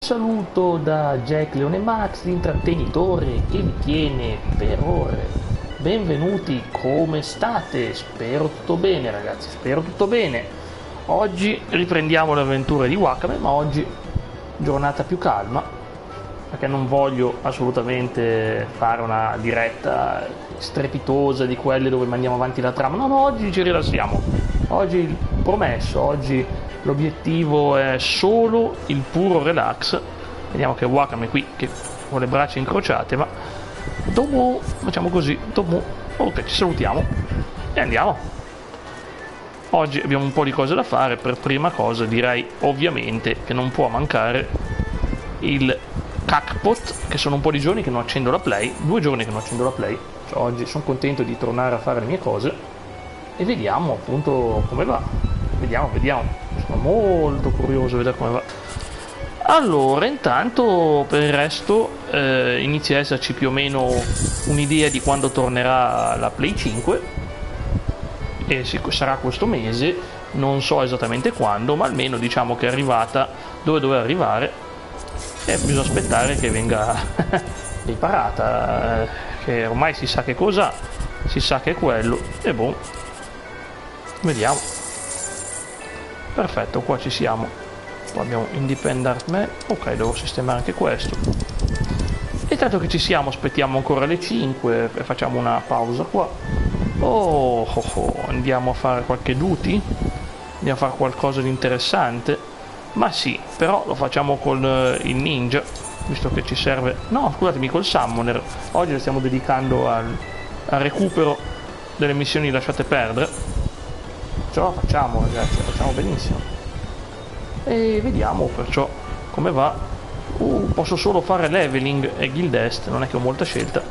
saluto da Jack Leone Max, l'intrattenitore che vi tiene per ore. Benvenuti, come state? Spero tutto bene, ragazzi, spero tutto bene. Oggi riprendiamo le avventure di Wakame, ma oggi giornata più calma, perché non voglio assolutamente fare una diretta strepitosa di quelle dove mandiamo avanti la trama. No, oggi ci rilassiamo. Oggi, promesso, oggi l'obiettivo è solo il puro relax. Vediamo che Wakame qui che con le braccia incrociate, ma dopo facciamo così, dopo ok, ci salutiamo e andiamo. Oggi abbiamo un po' di cose da fare. Per prima cosa direi ovviamente che non può mancare il Cacpot, che sono un po' di giorni che non accendo la play, 2 giorni che non accendo la play, cioè, oggi sono contento di tornare a fare le mie cose e vediamo appunto come va. Vediamo, sono molto curioso di vedere come va. Allora, intanto per il resto inizia a esserci più o meno un'idea di quando tornerà la Play 5 e sarà questo mese, non so esattamente quando, ma almeno diciamo che è arrivata dove doveva arrivare e bisogna aspettare che venga riparata, che ormai si sa che cosa, si sa che è quello e boh, vediamo. Perfetto, qua ci siamo. Poi abbiamo Independent Man. Ok, devo sistemare anche questo. E tanto che ci siamo, aspettiamo ancora le 5 e facciamo una pausa qua. Andiamo a fare qualche duty? Andiamo a fare qualcosa di interessante? Ma sì, però lo facciamo con il ninja, visto che ci serve. No, scusatemi, col summoner. Oggi lo stiamo dedicando al recupero delle missioni lasciate perdere. Ce la facciamo, ragazzi, la facciamo benissimo. E vediamo perciò come va. Posso solo fare leveling e guild est, non è che ho molta scelta.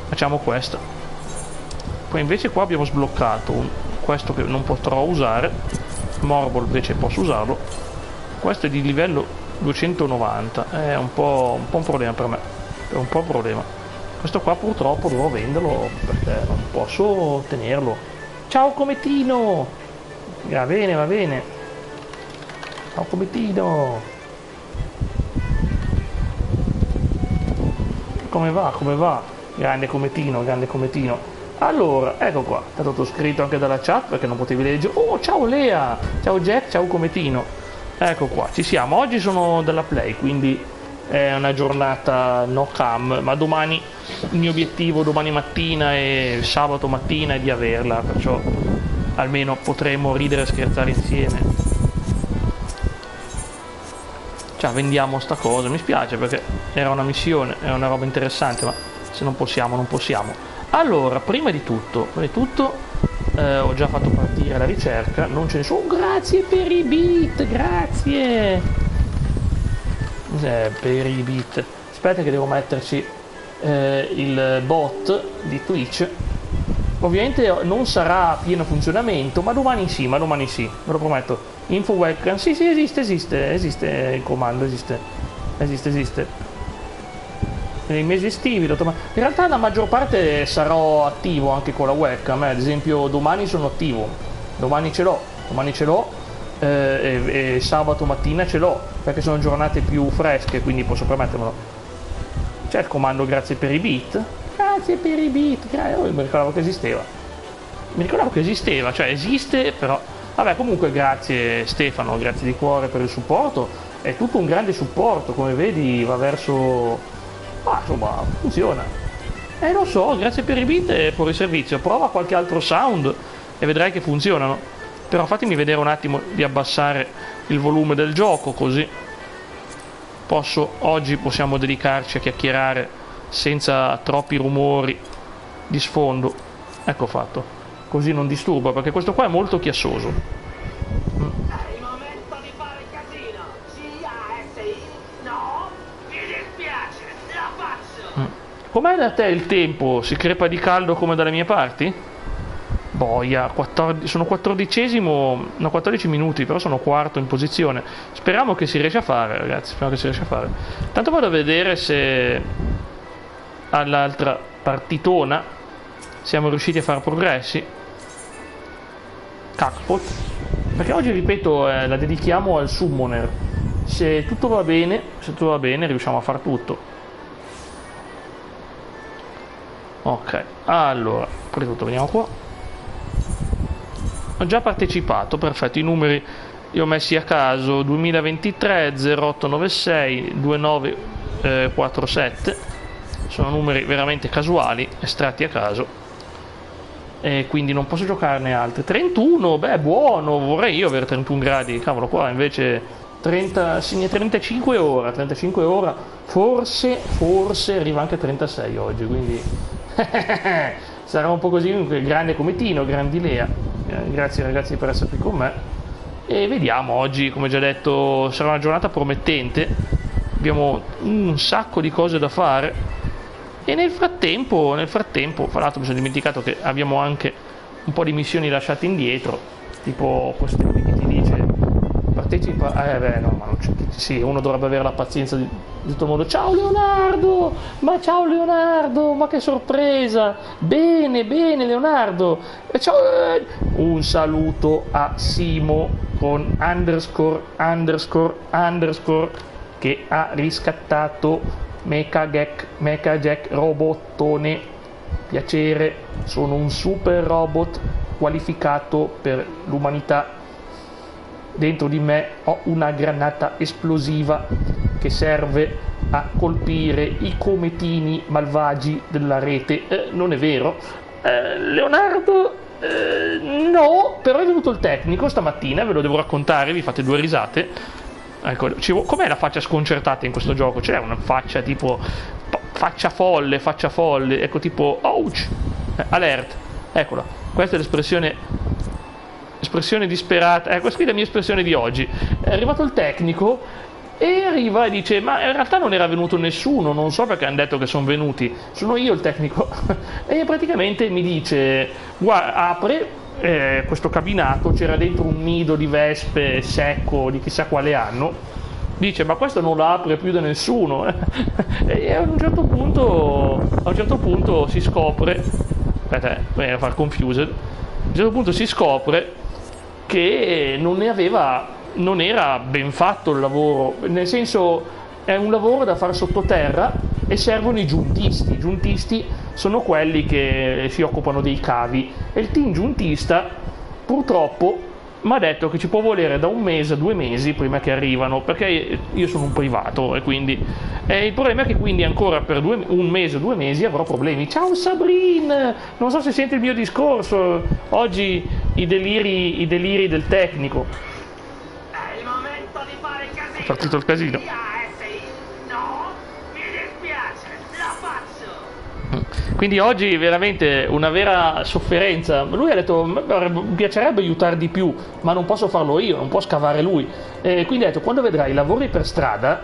Facciamo questa. Poi invece qua abbiamo sbloccato questo che non potrò usare. Morbol invece posso usarlo. Questo è di livello 290, è un po' un problema per me, è un po' un problema. Questo qua purtroppo dovrò venderlo perché non posso tenerlo. Ciao cometino! Va bene, va bene. Ciao cometino! Come va, come va? Grande cometino, grande cometino. Allora, ecco qua, è stato scritto anche dalla chat perché non potevi leggere. Oh, ciao Lea! Ciao Jack, ciao cometino. Ecco qua, ci siamo. Oggi sono dalla play, quindi è una giornata no cam, ma domani il mio obiettivo, domani mattina e sabato mattina, è di averla, perciò almeno potremo ridere e scherzare insieme. Cioè, vendiamo sta cosa, mi spiace perché era una missione, era una roba interessante, ma se non possiamo, non possiamo. Allora, prima di tutto ho già fatto partire la ricerca, non ce ne sono. Grazie per i bit, grazie per i bit. Aspetta che devo metterci il bot di Twitch. Ovviamente non sarà a pieno funzionamento, ma domani sì, ve lo prometto. Info webcam, sì, esiste il comando, esiste. Nei mesi estivi in realtà la maggior parte sarò attivo anche con la webcam, ad esempio domani sono attivo, domani ce l'ho e sabato mattina ce l'ho perché sono giornate più fresche, quindi posso permettermelo. C'è il comando grazie per i bit, io mi ricordavo che esisteva, cioè esiste, però vabbè, comunque grazie Stefano, grazie di cuore per il supporto, è tutto un grande supporto, come vedi va verso. Ma insomma, funziona. Lo so, grazie per i bit e per il servizio. Prova qualche altro sound e vedrai che funzionano. Però fatemi vedere un attimo di abbassare il volume del gioco, così oggi possiamo dedicarci a chiacchierare senza troppi rumori di sfondo. Ecco fatto. Così non disturba, perché questo qua è molto chiassoso. Com'è da te il tempo? Si crepa di caldo come dalle mie parti? Boia, sono 14esimo, no 14 minuti, però sono quarto in posizione. Speriamo che si riesca a fare, ragazzi, Tanto vado a vedere se all'altra partitona siamo riusciti a fare progressi. Cacpot. Perché oggi, ripeto, la dedichiamo al summoner. se tutto va bene riusciamo a far tutto. Ok, allora, prima di tutto veniamo qua. Ho già partecipato, perfetto, i numeri li ho messi a caso: 2023 0896 2947, sono numeri veramente casuali, estratti a caso, e quindi non posso giocarne altri. 31, beh, buono, vorrei io avere 31 gradi, cavolo, qua invece 30, segna 35 ora, forse arriva anche a 36 oggi, quindi sarà un po' così, grande come Tino, grandi Lea. Grazie ragazzi per essere qui con me, e vediamo. Oggi, come già detto, sarà una giornata promettente, abbiamo un sacco di cose da fare, e nel frattempo fra l'altro mi sono dimenticato che abbiamo anche un po' di missioni lasciate indietro, tipo questo qui che ti dice partecipa, no, ma non c'è, sì, uno dovrebbe avere la pazienza di tutto il mondo. Ciao Leonardo, ma che sorpresa, bene Leonardo, e ciao, un saluto a Simo con underscore che ha riscattato Mecha Jack robottone. Piacere, sono un super robot qualificato per l'umanità. Dentro di me ho una granata esplosiva che serve a colpire i cometini malvagi della rete. Non è vero? Leonardo? No, però è venuto il tecnico stamattina, ve lo devo raccontare, vi fate due risate. Ecco, com'è la faccia sconcertata in questo gioco? C'è una faccia tipo faccia folle, ecco, tipo ouch, alert, eccola, questa è l'espressione disperata, questa qui è la mia espressione di oggi. È arrivato il tecnico e arriva e dice: ma in realtà non era venuto nessuno, non so perché hanno detto che sono venuti, sono io il tecnico. E praticamente mi dice: guarda, apre questo cabinato, c'era dentro un nido di vespe secco di chissà quale anno, dice: ma questo non la apre più da nessuno. E a un certo punto si scopre, aspetta, a far confused, a un certo punto si scopre che non era ben fatto il lavoro, nel senso è un lavoro da fare sottoterra e servono i giuntisti. I giuntisti sono quelli che si occupano dei cavi, e il team giuntista purtroppo mi ha detto che ci può volere da 1 mese a 2 mesi prima che arrivano, perché io sono un privato, e quindi il problema è che quindi ancora per 1 mese o 2 mesi avrò problemi. Ciao Sabrina, non so se senti il mio discorso oggi, i deliri del tecnico. È il momento di fare casino. È partito il casino. No, mi dispiace, la faccio. Quindi oggi veramente una vera sofferenza. Lui ha detto: mi piacerebbe aiutare di più, ma non posso farlo io, non può scavare lui. Quindi ha detto: quando vedrai i lavori per strada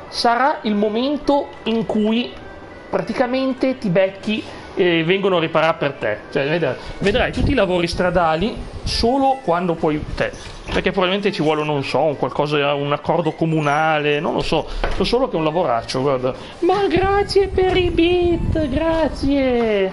sarà il momento in cui praticamente ti becchi e vengono a riparare per te. Cioè vedrai tutti i lavori stradali solo quando puoi te, perché probabilmente ci vuole, non so, un accordo comunale, non lo so solo che è un lavoraccio, guarda. Ma grazie per i bit, grazie,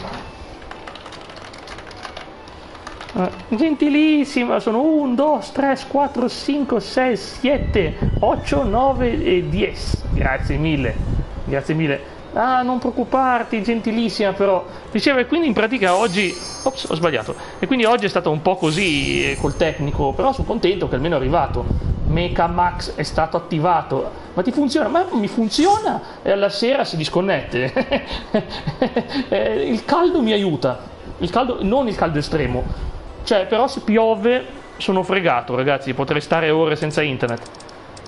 gentilissima. Sono 1, 2, 3, 4, 5, 6, 7, 8, 9 e 10. Grazie mille. Non preoccuparti, gentilissima. Però diceva, e quindi in pratica oggi ho sbagliato, e quindi oggi è stato un po' così col tecnico, però sono contento che almeno è arrivato. Mecha Max è stato attivato. Ma ti funziona? Ma mi funziona, e alla sera si disconnette. Il caldo mi aiuta, non il caldo estremo, cioè, però se piove sono fregato, ragazzi, potrei stare ore senza internet.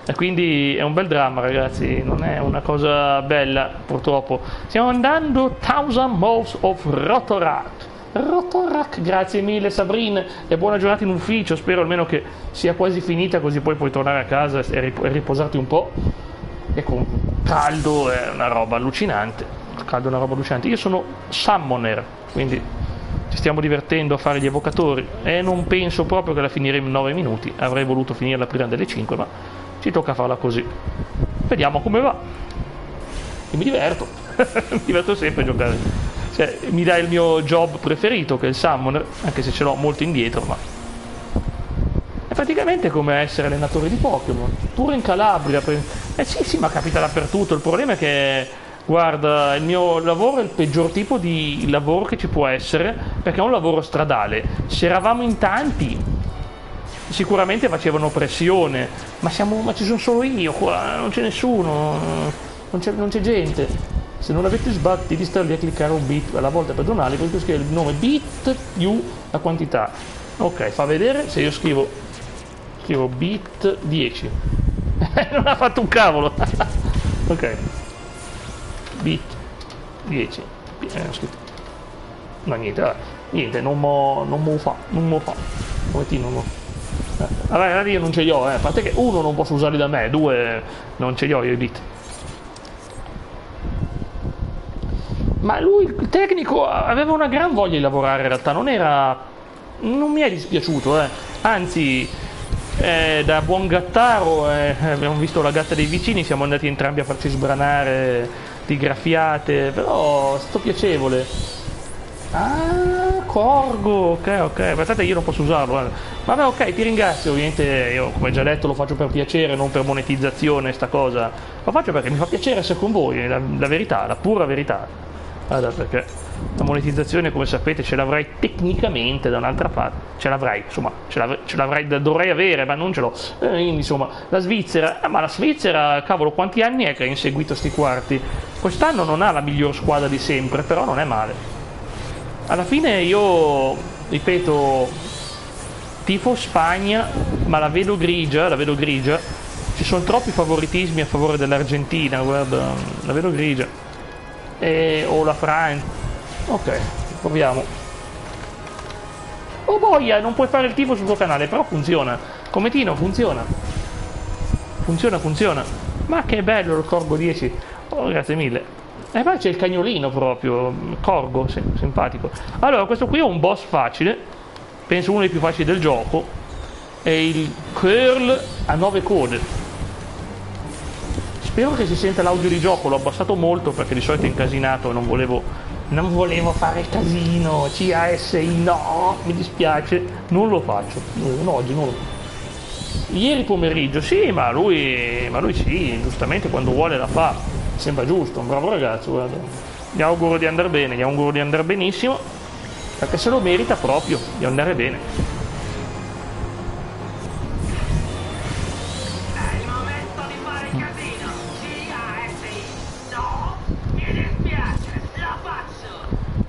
E quindi è un bel dramma, ragazzi, non è una cosa bella, purtroppo. Stiamo andando 1000 Miles of Rotorak, grazie mille Sabrina, e buona giornata in ufficio, spero almeno che sia quasi finita, così poi puoi tornare a casa e riposarti un po'. E con caldo è una roba allucinante, io sono summoner, quindi ci stiamo divertendo a fare gli evocatori, e non penso proprio che la finiremo in 9 minuti, avrei voluto finirla prima delle 5, ma ci tocca farla così. Vediamo come va. E mi diverto. Mi diverto sempre a giocare. Cioè, mi dà il mio job preferito, che è il summoner, anche se ce l'ho molto indietro, ma È praticamente come essere allenatore di Pokémon, pure in Calabria. Sì, ma capita dappertutto. Il problema è che, guarda, il mio lavoro è il peggior tipo di lavoro che ci può essere, perché è un lavoro stradale. Se eravamo in tanti, sicuramente facevano pressione, ma ci sono solo io qua, non c'è nessuno, non c'è gente. Se non avete sbatti di stare lì a cliccare un bit alla volta per donare, questo scrive il nome bit più la quantità. Ok, fa vedere se io scrivo bit 10. Non ha fatto un cavolo. Ok, bit 10. Ho scritto. No, niente, non mo fa. Come ti non mo. Allora io non ce li ho, a parte che uno non posso usarli da me, due non ce li ho io i bit. Ma lui, il tecnico, aveva una gran voglia di lavorare in realtà, non mi è dispiaciuto, anzi, da buon gattaro, abbiamo visto la gatta dei vicini, siamo andati entrambi a farci sbranare di graffiate, però è stato piacevole. Ah, Corgo, ok, pensate io non posso usarlo, Vabbè, ok, ti ringrazio, ovviamente io come già detto lo faccio per piacere, non per monetizzazione, sta cosa, lo faccio perché mi fa piacere essere con voi, la verità, la pura verità. Allora, perché la monetizzazione, come sapete, ce l'avrei tecnicamente da un'altra parte, dovrei avere, ma non ce l'ho. Quindi, insomma, la Svizzera, ma la Svizzera, cavolo, quanti anni è che ha inseguito sti quarti? Quest'anno non ha la miglior squadra di sempre, però non è male. Alla fine io, ripeto, tifo Spagna, ma la vedo grigia, ci sono troppi favoritismi a favore dell'Argentina, guarda, la vedo grigia. O la Francia. Ok, proviamo. Oh boia, non puoi fare il tifo sul tuo canale, però funziona. Cometino, funziona. Funziona. Ma che bello il Corgo 10. Oh, grazie mille. E poi c'è il cagnolino proprio, Corgo, simpatico. Allora, questo qui è un boss facile, penso uno dei più facili del gioco. È il Curl a 9 code. Spero che si senta l'audio di gioco, l'ho abbassato molto perché di solito è incasinato e non volevo fare casino. CASI, no, mi dispiace, non lo faccio. Oggi non lo faccio. Ieri pomeriggio, sì, ma lui sì, giustamente quando vuole la fa. Sembra giusto, un bravo ragazzo, guarda. Gli auguro di andare bene, gli auguro di andare benissimo, perché se lo merita proprio di andare bene.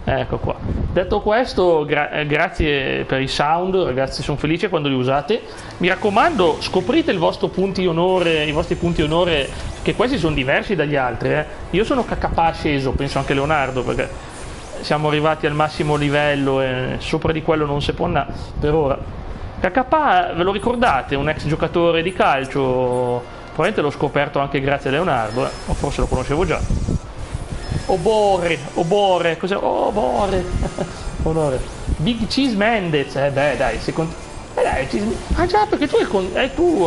Ecco qua. Detto questo, grazie per i sound, ragazzi, sono felice quando li usate. Mi raccomando, scoprite i vostri punti onore, che questi sono diversi dagli altri. Io sono KK sceso, penso anche Leonardo, perché siamo arrivati al massimo livello e sopra di quello non si può andare per ora. KK, ve lo ricordate? Un ex giocatore di calcio, probabilmente l'ho scoperto anche grazie a Leonardo, o forse lo conoscevo già. Obore, cos'è? Obore. Onore. Big Cheese Mendez, dai, ah già, perché tu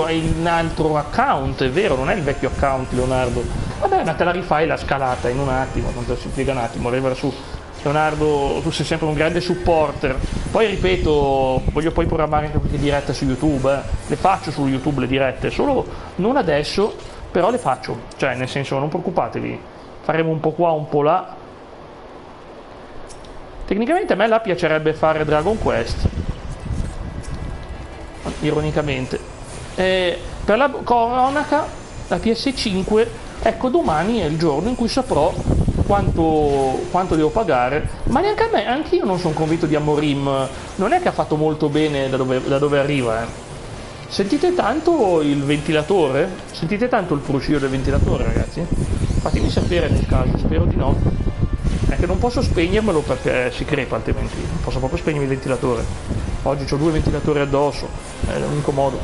hai un altro account, è vero, non è il vecchio account, Leonardo. Vabbè, ma te la rifai la scalata in un attimo, tanto si piega un attimo, arriva su. Leonardo, tu sei sempre un grande supporter. Poi ripeto, voglio poi programmare anche qualche diretta su YouTube, le faccio su YouTube le dirette, solo non adesso, però le faccio, cioè nel senso non preoccupatevi. Faremo un po' qua, un po' là. Tecnicamente a me là piacerebbe fare Dragon Quest, ironicamente. Per la cronaca, la PS5, ecco, domani è il giorno in cui saprò quanto devo pagare, ma neanche a me, anche io non sono convinto di Amorim, non è che ha fatto molto bene da dove arriva. Sentite tanto il ventilatore? Sentite tanto il fruscio del ventilatore, ragazzi? Fatemi sapere nel caso, spero di no. È che non posso spegnermelo perché si crepa, altrimenti non posso proprio spegnermi il ventilatore. Oggi ho 2 ventilatori addosso, è l'unico modo.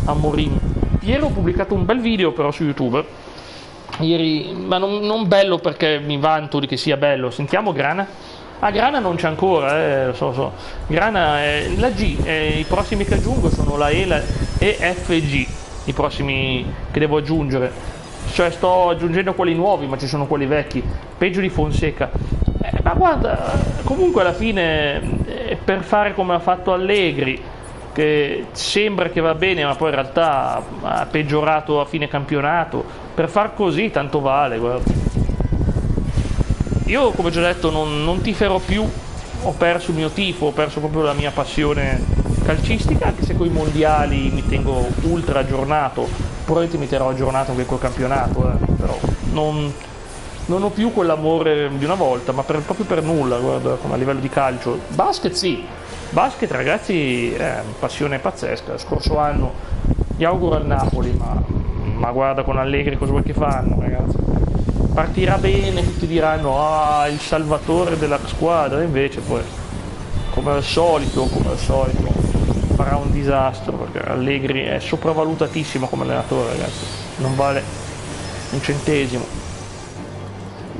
Amorim. Ieri ho pubblicato un bel video però su YouTube. Ieri, ma non bello perché mi vanto di che sia bello. Sentiamo Grana. Ah, Grana non c'è ancora, so. Grana è la G, i prossimi che aggiungo sono la E, la E, F e G, i prossimi che devo aggiungere. Cioè sto aggiungendo quelli nuovi, ma ci sono quelli vecchi, peggio di Fonseca. Ma guarda, comunque alla fine per fare come ha fatto Allegri, che sembra che va bene ma poi in realtà ha peggiorato a fine campionato. Per far così tanto vale, guarda. Io come ho già detto non tiferò più, ho perso il mio tifo, ho perso proprio la mia passione calcistica, anche se con i mondiali mi tengo ultra aggiornato, probabilmente mi terrò aggiornato anche col campionato, però non ho più quell'amore di una volta, ma proprio per nulla, guarda, come a livello di calcio. Basket sì, basket ragazzi è una passione pazzesca. Scorso anno gli auguro al Napoli, ma guarda con Allegri cosa vuoi che fanno, ragazzi. Partirà bene, tutti diranno il salvatore della squadra, invece poi come al solito farà un disastro, perché Allegri è sopravvalutatissimo come allenatore, ragazzi, non vale un centesimo.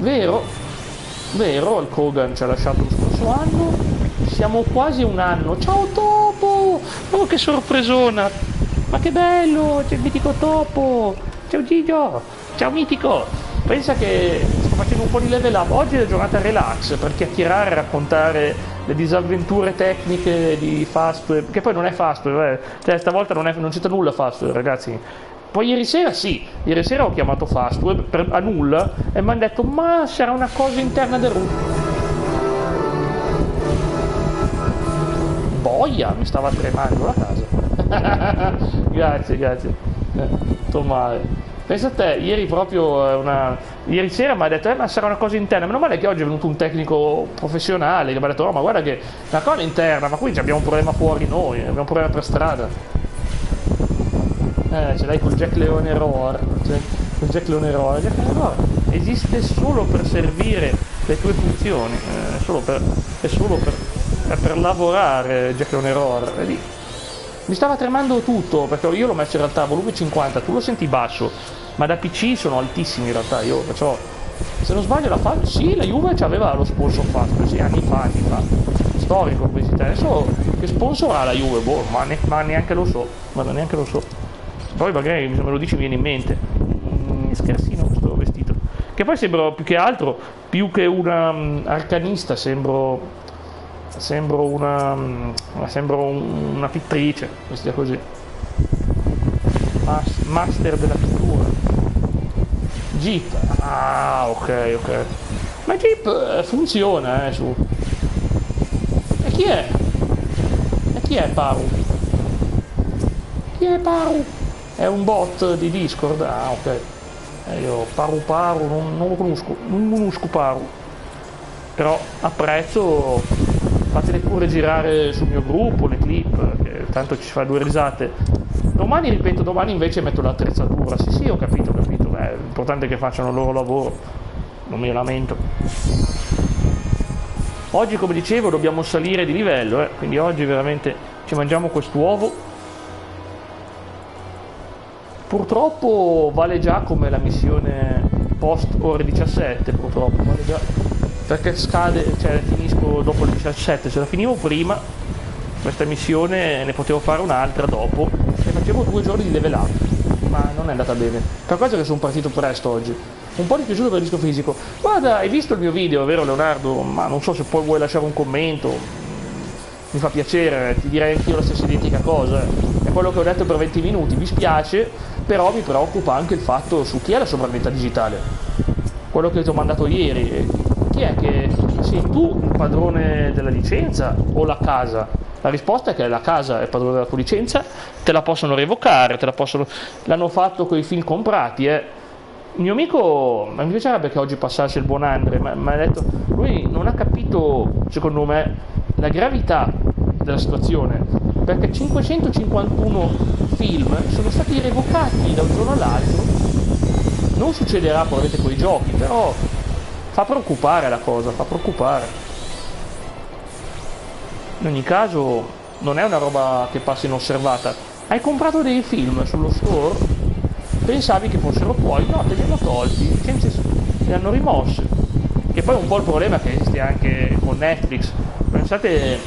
Vero, il Kogan ci ha lasciato lo scorso anno, siamo quasi un anno. Ciao Topo! Oh, che sorpresona! Ma che bello, c'è il mitico Topo! Ciao Gigio! Ciao mitico! Pensa che sto facendo un po' di level up. Oggi è la giornata relax per chiacchierare e raccontare le disavventure tecniche di Fastweb, che poi non è Fastweb, cioè stavolta non c'entra nulla Fastweb, ragazzi. Poi ieri sera ho chiamato Fastweb a nulla e mi hanno detto ma sarà una cosa interna del root. Boia, mi stava tremando la casa. grazie. Sto male. Pensa a te, ieri sera mi ha detto ma sarà una cosa interna. Meno male che oggi è venuto un tecnico professionale che mi ha detto ma guarda che la cosa è interna, ma qui abbiamo un problema fuori noi, abbiamo un problema per strada. Ce l'hai col Jack Leone Roar. Jack Leone Roar esiste solo per servire le tue funzioni, è solo per lavorare. Jack Leone Roar, vedi? Mi stava tremando tutto perché io l'ho messo in realtà a volume 50, tu lo senti basso, ma da PC sono altissimi in realtà. Io perciò, se non sbaglio, la Juve aveva lo sponsor fatto, sì, anni fa, storico questi te. Adesso che sponsor ha la Juve? Boh, ma neanche lo so, poi magari me lo dici, mi viene in mente. Scherzino questo vestito, che poi sembro più che altro, più che una arcanista, sembro una pittrice, vestita così, master della pittura. Jeep, ok, ma Jeep funziona su. E chi è Paru? È un bot di Discord? Ok. Io Paru non lo conosco, non conosco Paru. Però apprezzo, fatele pure girare sul mio gruppo le clip, che tanto ci fa 2 risate. Domani invece metto l'attrezzatura. Sì, ho capito. È importante che facciano il loro lavoro, non mi lamento. Oggi, come dicevo, dobbiamo salire di livello, quindi oggi veramente ci mangiamo quest'uovo. Purtroppo vale già come la missione post ore 17, purtroppo vale già, perché scade, cioè finisco dopo le 17. Se la finivo prima questa missione ne potevo fare un'altra dopo e facevo 2 giorni di level up, ma non è andata bene, per questo che sono partito presto oggi. Un po' dispiaciuto per il disco fisico. Guarda, hai visto il mio video, vero Leonardo? Ma non so se poi vuoi lasciare un commento, mi fa piacere, ti direi anch'io la stessa identica cosa. È quello che ho detto per 20 minuti, mi spiace, però mi preoccupa anche il fatto su chi è la sopravventa digitale. Quello che ti ho mandato ieri, chi è che sei tu il padrone della licenza o la casa? La risposta è che la casa è il padrone della tua licenza, te la possono revocare, l'hanno fatto con i film comprati. Il mio amico, mi piacerebbe che oggi passasse il buon Andre, ma mi ha detto, lui non ha capito, secondo me, la gravità della situazione, perché 551 film sono stati revocati da un giorno all'altro. Non succederà probabilmente con i giochi, però fa preoccupare la cosa, fa preoccupare. In ogni caso non è una roba che passa inosservata. Hai comprato dei film sullo store, pensavi che fossero tuoi, no, te li hanno tolti, li hanno rimossi. Che poi un po' il problema che esiste anche con Netflix. Pensate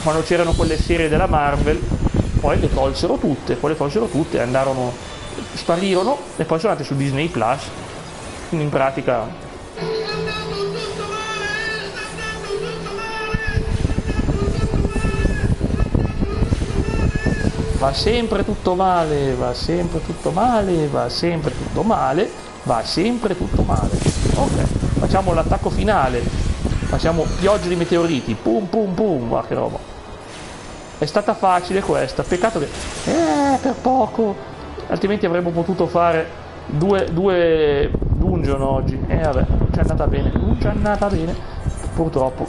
quando c'erano quelle serie della Marvel, poi le tolsero tutte, sparirono e poi sono andate su Disney Plus. Quindi in pratica va sempre tutto male, va sempre tutto male, va sempre tutto male, va sempre tutto male. Ok, facciamo l'attacco finale, facciamo pioggia di meteoriti, pum pum pum, va che roba. È stata facile questa, peccato che per poco, altrimenti avremmo potuto fare due dungeon oggi. Vabbè, non c'è andata bene, non c'è andata bene, purtroppo.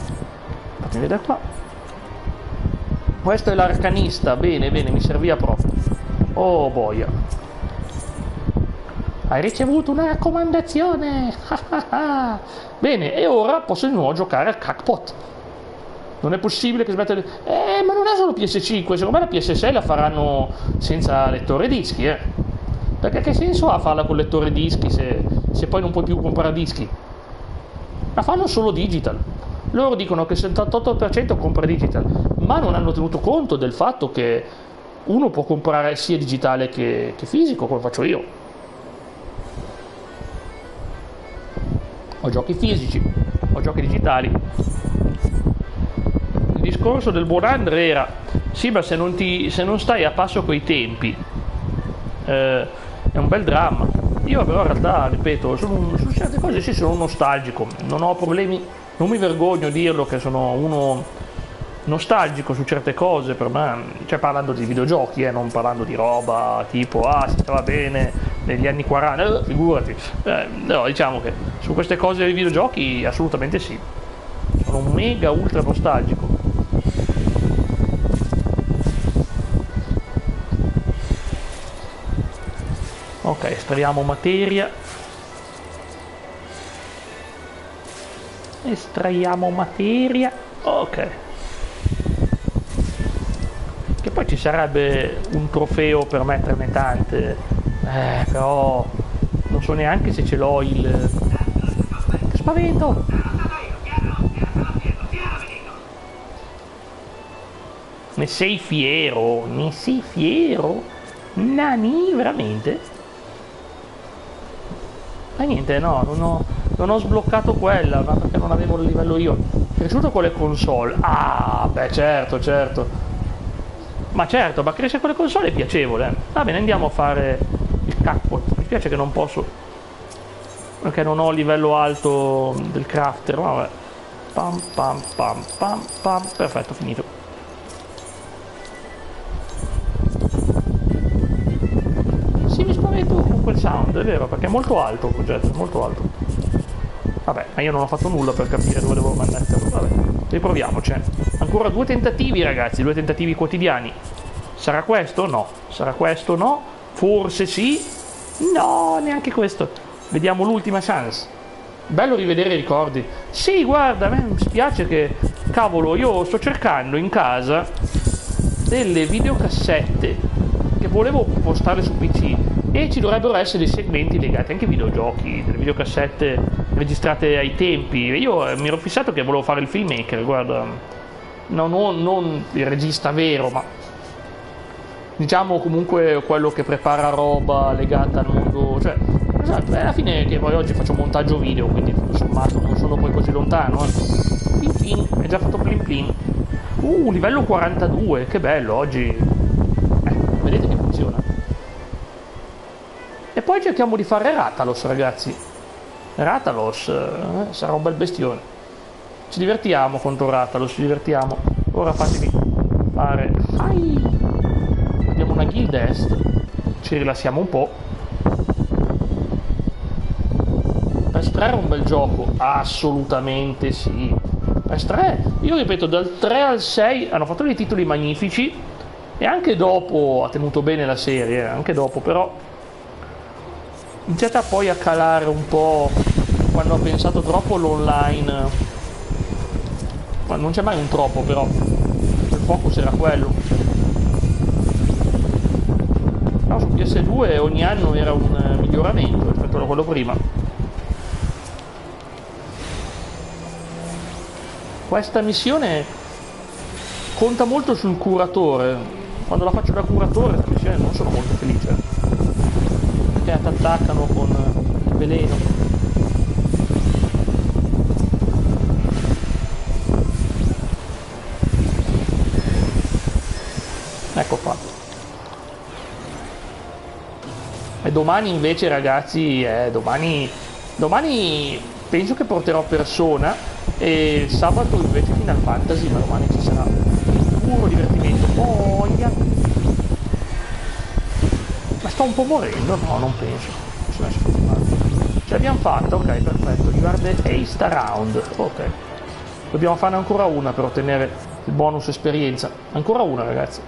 Fatemi vedere qua. Questo è l'arcanista, bene, bene, mi serviva proprio. Oh boia. Hai ricevuto una raccomandazione. Bene, e ora posso di nuovo giocare al crackpot. Non è possibile che smetta ma non è solo PS5, secondo me la PS6 la faranno senza lettore dischi, Perché che senso ha farla con lettore dischi se poi non puoi più comprare dischi? La fanno solo digital. Loro dicono che il 78% compra digital, ma non hanno tenuto conto del fatto che uno può comprare sia digitale che fisico, come faccio io. Ho giochi fisici, ho giochi digitali. Il discorso del buon Andre era sì, ma se non stai a passo coi tempi è un bel dramma. Io però in realtà, ripeto, su certe cose sì, sono nostalgico, non ho problemi, non mi vergogno a dirlo che sono uno nostalgico su certe cose. Per me, cioè parlando di videogiochi, non parlando di roba tipo si stava bene negli anni 40, figurati. No, diciamo che su queste cose dei videogiochi assolutamente sì, sono un mega ultra nostalgico. Ok, estraiamo materia. Estraiamo materia. Ok. Che poi ci sarebbe un trofeo per metterne tante. Però non so neanche se ce l'ho il... Che spavento! Ne sei fiero? Ne sei fiero? Nani, veramente? Ma niente, no, non ho sbloccato quella, ma perché non avevo il livello io. Cresciuto con le console. Beh, certo. Ma certo, ma crescere con le console è piacevole. Va bene, andiamo a fare il crackpot. Mi spiace che non posso, perché non ho il livello alto del crafter. Vabbè. Pam pam pam pam pam. Perfetto, finito. Sì, mi spavento con quel sound, è vero, perché è molto alto il progetto, è molto alto. Vabbè, ma io non ho fatto nulla per capire dove devo metterlo. Vabbè, riproviamoci. Ancora 2 tentativi, ragazzi, 2 tentativi quotidiani. Sarà questo? No. Sarà questo? No. Forse sì. No, neanche questo. Vediamo l'ultima chance. Bello rivedere i ricordi. Sì, guarda, a me mi spiace che... Cavolo, io sto cercando in casa delle videocassette che volevo postare su PC e ci dovrebbero essere dei segmenti legati anche ai videogiochi, delle videocassette registrate ai tempi. Io mi ero fissato che volevo fare il filmmaker, guarda, no, non il regista vero, ma diciamo comunque quello che prepara roba legata al mondo, cioè esatto, alla fine che poi oggi faccio montaggio video, quindi tutto sommato non sono poi così lontano. Plin plin, è già fatto plin plin. Livello 42, che bello, oggi vedete che funziona. E poi cerchiamo di fare Ratalos, ragazzi. Ratalos sarà un bel bestione. Ci divertiamo contro Ratalos, ci divertiamo. Ora fatemi fare... Abbiamo una guild est. Ci rilassiamo un po'. PES 3 era un bel gioco? Assolutamente sì. PES 3, io ripeto, dal 3 al 6 hanno fatto dei titoli magnifici e anche dopo ha tenuto bene la serie, anche dopo, però iniziata poi a calare un po' quando ho pensato troppo all'online. Ma non c'è mai un troppo, però il focus era quello. No, su PS2 ogni anno era un miglioramento rispetto a quello prima. Questa missione conta molto sul curatore. Quando la faccio da curatore, questa missione non sono molto felice, perché ti attaccano con il veleno. Ecco qua. domani invece ragazzi, domani penso che porterò Persona e sabato invece Final Fantasy, ma domani ci sarà puro divertimento. Ma sto un po' morendo? No, non penso. Ce l'abbiamo fatta, ok, perfetto. You are the 8th round. Ok. Dobbiamo farne ancora una per ottenere il bonus esperienza. Ancora una, ragazzi.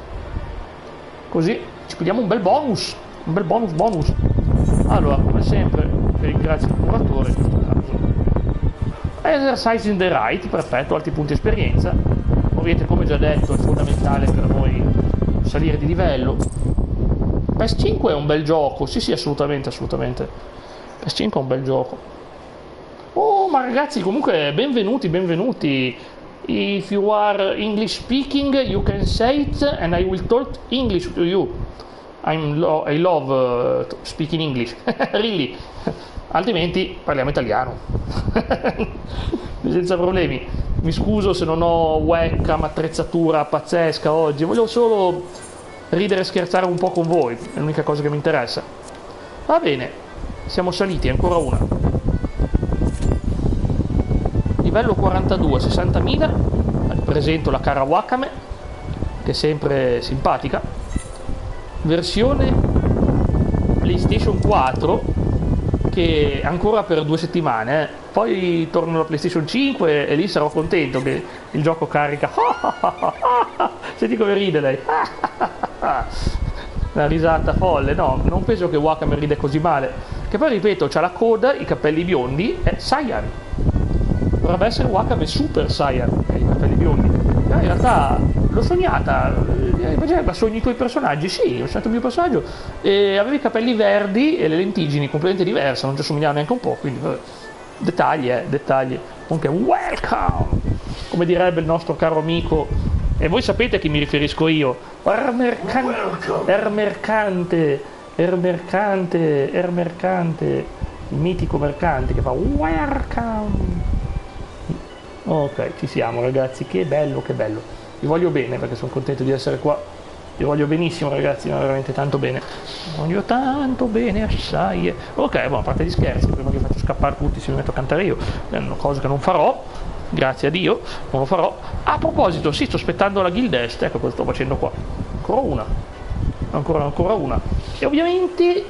Così ci pigliamo un bel bonus. Un bel bonus. Allora, come sempre, ringrazio il curatore in questo caso. Exercise in the right, perfetto, alti punti esperienza. Ovviamente, come già detto, è fondamentale per noi salire di livello. PS5 è un bel gioco, sì, assolutamente. PS5 è un bel gioco. Oh, ma ragazzi, comunque, benvenuti. If you are English speaking, you can say it and I will talk English to you. I love speaking English, really. Altrimenti parliamo italiano. Senza problemi. Mi scuso se non ho webcam, attrezzatura pazzesca oggi, voglio solo ridere e scherzare un po' con voi, è l'unica cosa che mi interessa. Va bene, siamo saliti, ancora una. Livello 42, 60.000, presento la cara Wakame, che è sempre simpatica. Versione PlayStation 4, che ancora per 2 settimane, poi torno alla PlayStation 5 e lì sarò contento che il gioco carica. Senti come ride lei. Una risata folle. No, non penso che Wakame ride così male, che poi ripeto, c'ha la coda, i capelli biondi, è Saiyan. Dovrebbe essere Wakame Super Saiyan, i capelli biondi. In realtà l'ho sognata, sogni i tuoi personaggi, sì, ho sognato il mio personaggio e aveva i capelli verdi e le lentiggini completamente diverse, non ci assomigliava neanche un po', quindi dettagli. Comunque welcome, come direbbe il nostro caro amico, e voi sapete a chi mi riferisco io, Ermercante, il mitico mercante che fa welcome. Ok, ci siamo ragazzi, che bello. Vi voglio bene perché sono contento di essere qua. Vi voglio benissimo ragazzi, ma veramente tanto bene. Voglio tanto bene assai. Ok, a parte gli scherzi, prima che faccio scappare tutti se mi metto a cantare io. È una cosa che non farò, grazie a Dio, non lo farò. A proposito, sì, sto aspettando la Guild Est, ecco cosa sto facendo qua. Ancora una. E ovviamente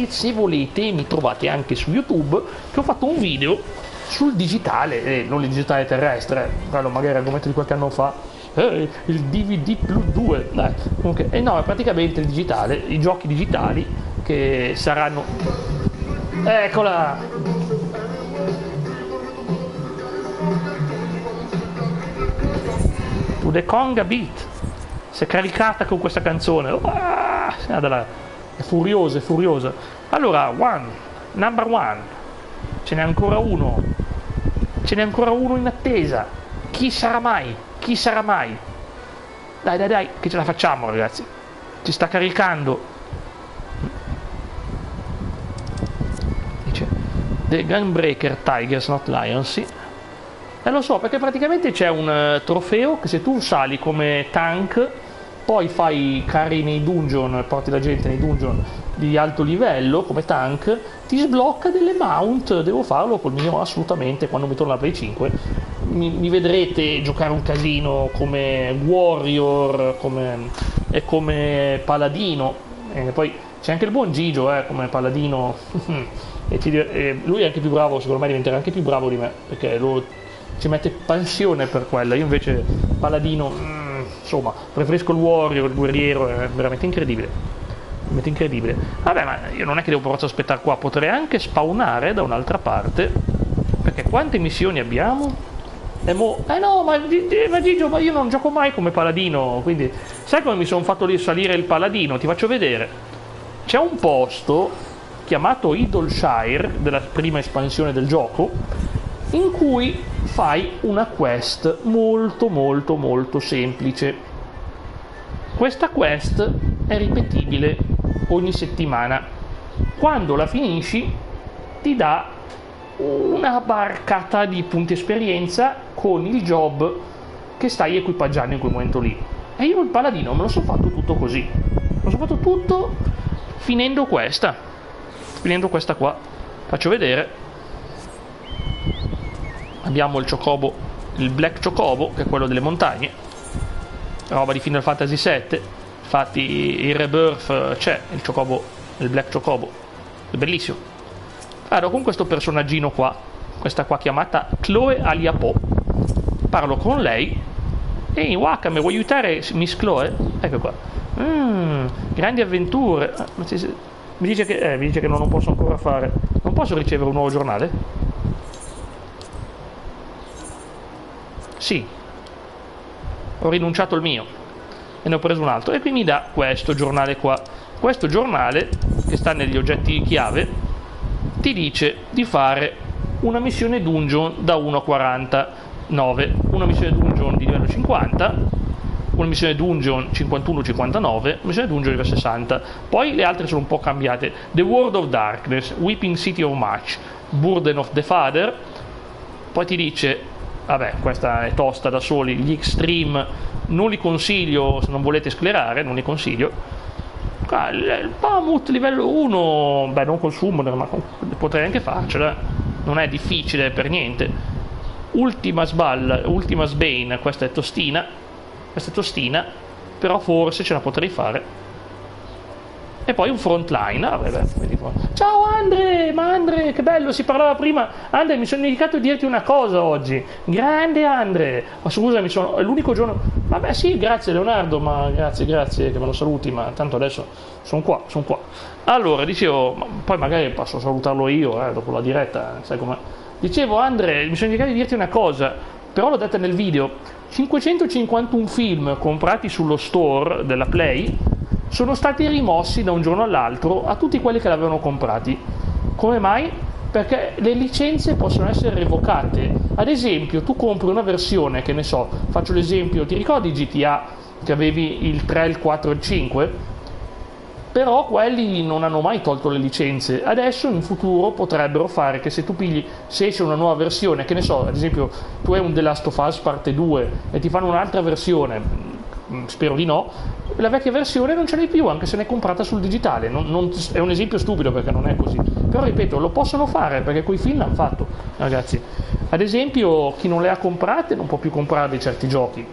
se volete mi trovate anche su YouTube, che ho fatto un video sul digitale, non il digitale terrestre, quello magari argomento di qualche anno fa, il DVD plus 2, dai, comunque, no, è praticamente il digitale, i giochi digitali che saranno, eccola, to the conga beat, si è caricata con questa canzone, è furiosa, allora, number one, ce n'è ancora uno in attesa. Chi sarà mai? Dai, che ce la facciamo ragazzi. Ci sta caricando. Dice The Gunbreaker Tigers Not Lions, sì. Lo so, perché praticamente c'è un trofeo che se tu sali come tank, poi fai carri nei dungeon, porti la gente nei dungeon di alto livello come tank, ti sblocca delle mount. Devo farlo col mio, assolutamente, quando mi torno alla Play 5 mi vedrete giocare un casino come warrior e come paladino, e poi c'è anche il buon Gigio come paladino e lui è anche più bravo, secondo me diventerà anche più bravo di me perché lui ci mette passione per quella. Io invece paladino, insomma, preferisco il warrior, il guerriero, è veramente incredibile. Vabbè, ma io non è che devo forza aspettare qua, potrei anche spawnare da un'altra parte, perché quante missioni abbiamo? No, ma Gigio, ma io non gioco mai come paladino, quindi sai come mi sono fatto salire il paladino? Ti faccio vedere. C'è un posto chiamato Idolshire, della prima espansione del gioco, in cui fai una quest molto semplice. Questa quest è ripetibile ogni settimana. Quando la finisci ti dà una barcata di punti esperienza con il job che stai equipaggiando in quel momento lì. E io il paladino me lo sono fatto tutto così. Lo sono fatto tutto finendo questa. finendo questa qua. Faccio vedere. Abbiamo il Chocobo, il Black Chocobo, che è quello delle montagne, roba di Final Fantasy VII. Infatti il Rebirth c'è il Chocobo, il Black Chocobo, è bellissimo. Vado con questo personaggino qua, questa qua chiamata Chloe Aliapo. Parlo con lei. Ehi Wakame, vuoi aiutare Miss Chloe? Ecco qua. Grandi avventure. Mi dice che non posso ancora fare. Non posso ricevere un nuovo giornale? Sì. Ho rinunciato al mio e ne ho preso un altro. E qui mi dà questo giornale qua. Questo giornale, che sta negli oggetti chiave, ti dice di fare una missione dungeon da 1 a 49, una missione dungeon di livello 50, una missione dungeon 51-59, una missione dungeon livello 60. Poi le altre sono un po' cambiate. The World of Darkness, Weeping City of March, Burden of the Father. Poi ti dice, vabbè, questa è tosta da soli, gli Extreme non li consiglio se non volete sclerare, non li consiglio. Il Pamut livello 1, beh, non col Summoner, ma potrei anche farcela, non è difficile per niente. Ultima Sbane, questa è tostina, però forse ce la potrei fare. E poi un Frontline. Ciao Andre, ma Andre, che bello, si parlava prima. Andre, mi sono dimenticato di dirti una cosa oggi. Grande Andre. Ma scusami, è l'unico giorno. Vabbè sì, grazie Leonardo, ma grazie che me lo saluti, ma tanto adesso sono qua. Allora, dicevo, poi magari posso salutarlo io, dopo la diretta, sai com'è. Dicevo Andre, mi sono dimenticato di dirti una cosa, però l'ho detta nel video. 551 film comprati sullo store della Play sono stati rimossi da un giorno all'altro a tutti quelli che l'avevano comprati. Come mai? Perché le licenze possono essere revocate. Ad esempio, tu compri una versione, che ne so, faccio l'esempio, ti ricordi GTA che avevi il 3, il 4 e il 5? Però quelli non hanno mai tolto le licenze. Adesso in futuro potrebbero fare che se esce una nuova versione, che ne so, ad esempio tu hai un The Last of Us parte 2 e ti fanno un'altra versione, spero di no, la vecchia versione non ce l'hai più, anche se l'hai comprata sul digitale. È un esempio stupido perché non è così, però ripeto, lo possono fare perché quei film l'hanno fatto, ragazzi. Ad esempio, chi non le ha comprate non può più comprare certi giochi,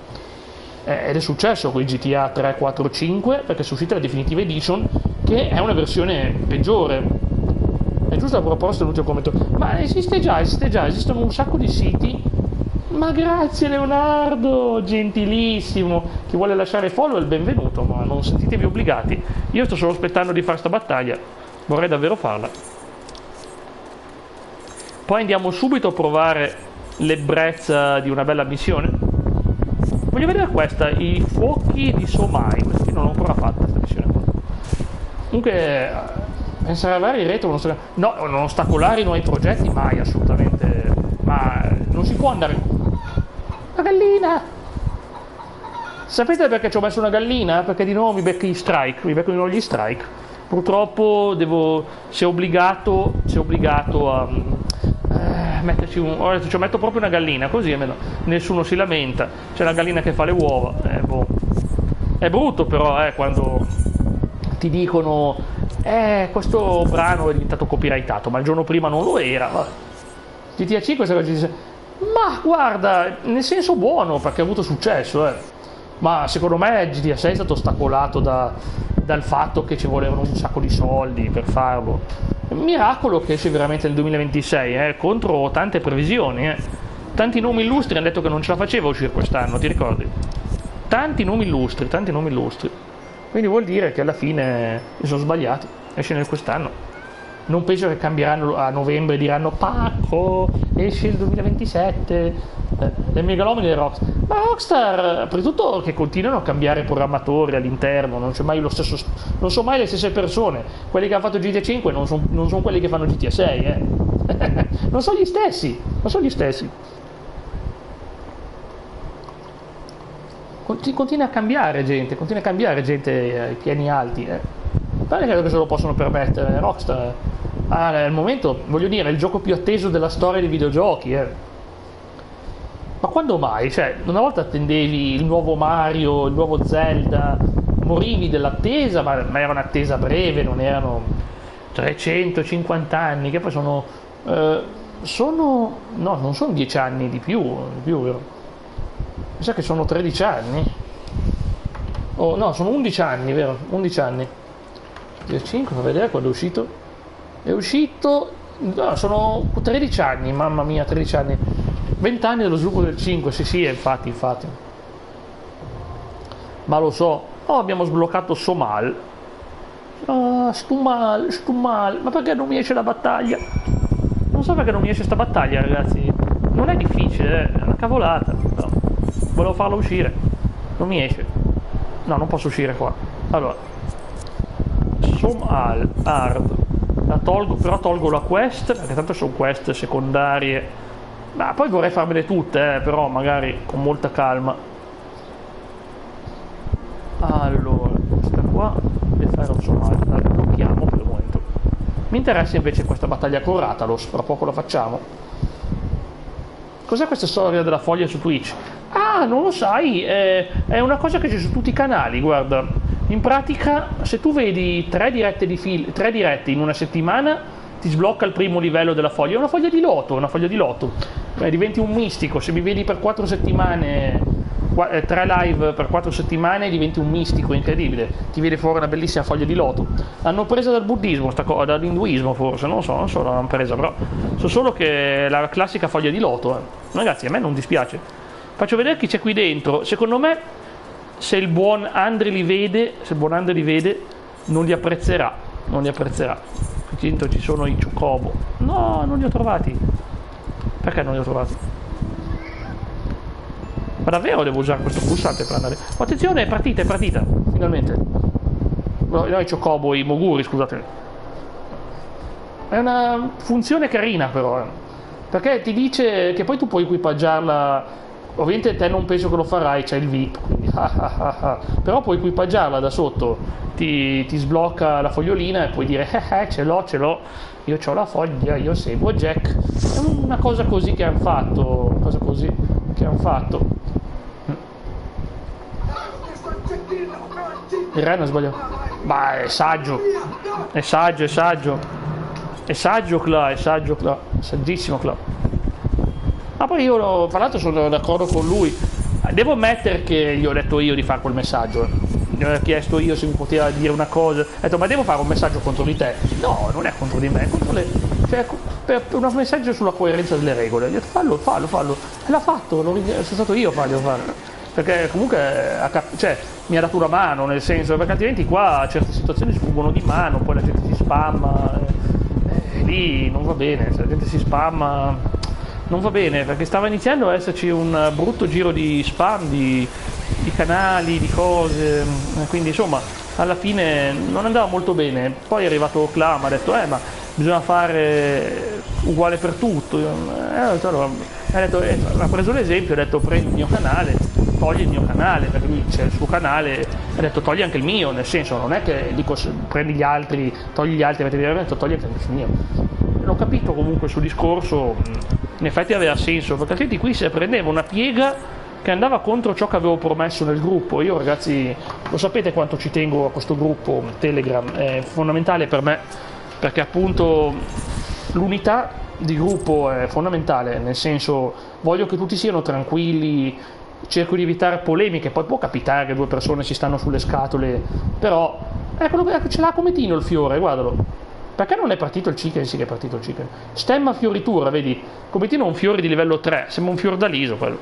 ed è successo con i GTA 3, 4, 5, perché è uscita la Definitive Edition, che è una versione peggiore. È giusto a proposito l'ultimo commento, ma esiste già, esistono un sacco di siti. Ma grazie Leonardo, gentilissimo. Chi vuole lasciare follow è il benvenuto, ma non sentitevi obbligati. Io sto solo aspettando di fare sta battaglia, vorrei davvero farla. Poi andiamo subito a provare l'ebbrezza di una bella missione. Voglio vedere questa, i fuochi di Somai. Questa non l'ho ancora fatta, questa missione qua. Comunque, pensare a vari retro, non ostacolare i nuovi progetti, mai, assolutamente. Ma non si può andare. La gallina! Sapete perché ci ho messo una gallina? Perché di nuovo mi becco di nuovo gli strike. Purtroppo si è obbligato a metterci ci metto proprio una gallina, così almeno nessuno si lamenta. C'è la gallina che fa le uova, è brutto però quando ti dicono questo brano è diventato copyrightato, ma il giorno prima non lo era. Vabbè. GTA 5 cosa ci dice? Ma guarda, nel senso buono, perché ha avuto successo, ma secondo me GTA 6 è stato ostacolato dal fatto che ci volevano un sacco di soldi per farlo. Miracolo che esce veramente nel 2026, contro tante previsioni. Tanti nomi illustri hanno detto che non ce la faceva uscire quest'anno, ti ricordi? Tanti nomi illustri. Quindi vuol dire che alla fine si sono sbagliati, esce nel quest'anno. Non penso che cambieranno a novembre e diranno Pacco, esce il 2027, le megalomani del Rockstar. Ma Rockstar, per tutto che continuano a cambiare programmatori all'interno, non sono mai le stesse persone. Quelli che hanno fatto GTA 5 non sono quelli che fanno GTA 6, non sono gli stessi. Continua a cambiare gente ai piani alti, Ma credo che se lo possono permettere Rockstar. Al momento, voglio dire, è il gioco più atteso della storia dei videogiochi, Ma quando mai? Cioè, una volta attendevi il nuovo Mario, il nuovo Zelda, morivi dell'attesa, ma era un'attesa breve, non erano 350 anni, che poi sono... no, non sono 10 anni di più, vero? Mi sa che sono 13 anni. Oh, no, sono 11 anni, vero? 11 anni. 5, fa vedere quando è uscito. È uscito... No, sono 13 anni, mamma mia, 13 anni. 20 anni dello sviluppo del 5, sì, infatti. Ma lo so. Oh, abbiamo sbloccato Somal. Ah, Stumal. Ma perché non mi esce la battaglia? Non so perché non mi esce sta battaglia, ragazzi. Non è difficile, è una cavolata. No. Volevo farlo uscire. Non mi esce. No, non posso uscire qua. Allora. Somal, hard. La tolgo, però tolgo la quest, perché tanto sono quest secondarie. Ma poi vorrei farmele tutte, però magari con molta calma. Allora, questa qua e fare un Somal. La blocchiamo per il momento. Mi interessa invece questa battaglia con Ratalos, fra poco la facciamo. Cos'è questa storia della foglia su Twitch? Ah, non lo sai, è una cosa che c'è su tutti i canali, guarda. In pratica, se tu vedi 3 dirette in una settimana, ti sblocca il primo livello della foglia. È una foglia di loto, diventi un mistico. Se mi vedi per 4 settimane, 3 live per 4 settimane, diventi un mistico incredibile. Ti viene fuori una bellissima foglia di loto. L'hanno presa dal buddismo, dall'induismo forse, non so l'hanno presa, però so solo che è la classica foglia di loto. Ragazzi, a me non dispiace. Faccio vedere chi c'è qui dentro. Secondo me, se il buon Andre li vede, non li apprezzerà. Qui dentro ci sono i Chocobo. No, non li ho trovati. Perché non li ho trovati? Ma davvero devo usare questo pulsante per andare? Oh, attenzione, è partita, finalmente. No, i Chocobo, i Moguri, scusate. È una funzione carina però, perché ti dice che poi tu puoi equipaggiarla. Ovviamente te non penso che lo farai, c'è il VIP, quindi però puoi equipaggiarla da sotto, ti sblocca la fogliolina e puoi dire ce l'ho, io ho la foglia, io seguo Jack. È una cosa così che hanno fatto, Il re non sbaglio. Ma è saggio, saggissimo Cla. Ma poi io, tra l'altro, sono d'accordo con lui. Devo ammettere che gli ho detto io di fare quel messaggio. Gli ho chiesto io se mi poteva dire una cosa. Ho detto, ma devo fare un messaggio contro di te? No, non è contro di me, è contro le. Cioè, per un messaggio sulla coerenza delle regole. Gli ho detto, fallo. E l'ha fatto, sono stato io a farlo. Perché comunque mi ha dato una mano, nel senso, perché altrimenti qua certe situazioni sfuggono di mano, poi la gente si spamma. Lì non va bene, se la gente si spamma. Non va bene, perché stava iniziando a esserci un brutto giro di spam, di canali, di cose, quindi insomma alla fine non andava molto bene. Poi è arrivato Clam, ha detto ma bisogna fare uguale per tutto. Ha preso l'esempio, ha detto prendi il mio canale, togli il mio canale, perché lui c'è il suo canale, ha detto togli anche il mio, nel senso non è che dico prendi gli altri, togli gli altri, togli anche il mio. L'ho capito comunque sul discorso, in effetti aveva senso, perché altrimenti qui si prendeva una piega che andava contro ciò che avevo promesso nel gruppo. Io ragazzi, lo sapete quanto ci tengo a questo gruppo Telegram, è fondamentale per me, perché appunto l'unità di gruppo è fondamentale, nel senso voglio che tutti siano tranquilli, cerco di evitare polemiche, poi può capitare che 2 persone si stanno sulle scatole, però ecco ce l'ha come Tino il fiore, guardalo. Perché non è partito il chicken? Sì che è partito il chicken. Stemma fioritura, vedi? Cometino un fiore di livello 3, sembra un fiordaliso quello.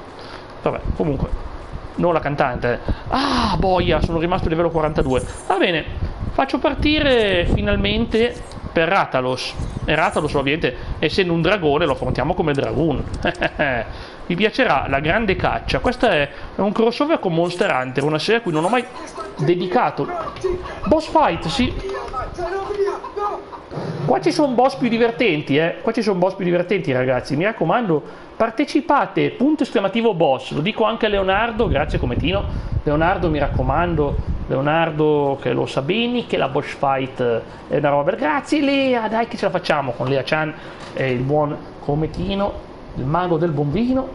Vabbè, comunque. Non la cantante. Ah, boia, sono rimasto a livello 42. Va bene, faccio partire finalmente per Ratalos. E Ratalos ovviamente, essendo un dragone, lo affrontiamo come Dragoon. Vi piacerà la grande caccia. Questa è un crossover con Monster Hunter, una serie a cui non ho mai dedicato. Boss fight, sì. Qua ci sono boss più divertenti, ragazzi. Mi raccomando, partecipate, punto esclamativo boss. Lo dico anche a Leonardo, grazie Cometino. Leonardo, mi raccomando, Leonardo che lo sa bene, che la boss fight è una roba. Grazie Lea, dai che ce la facciamo con Lea Chan e il buon Cometino, il mago del buon vino.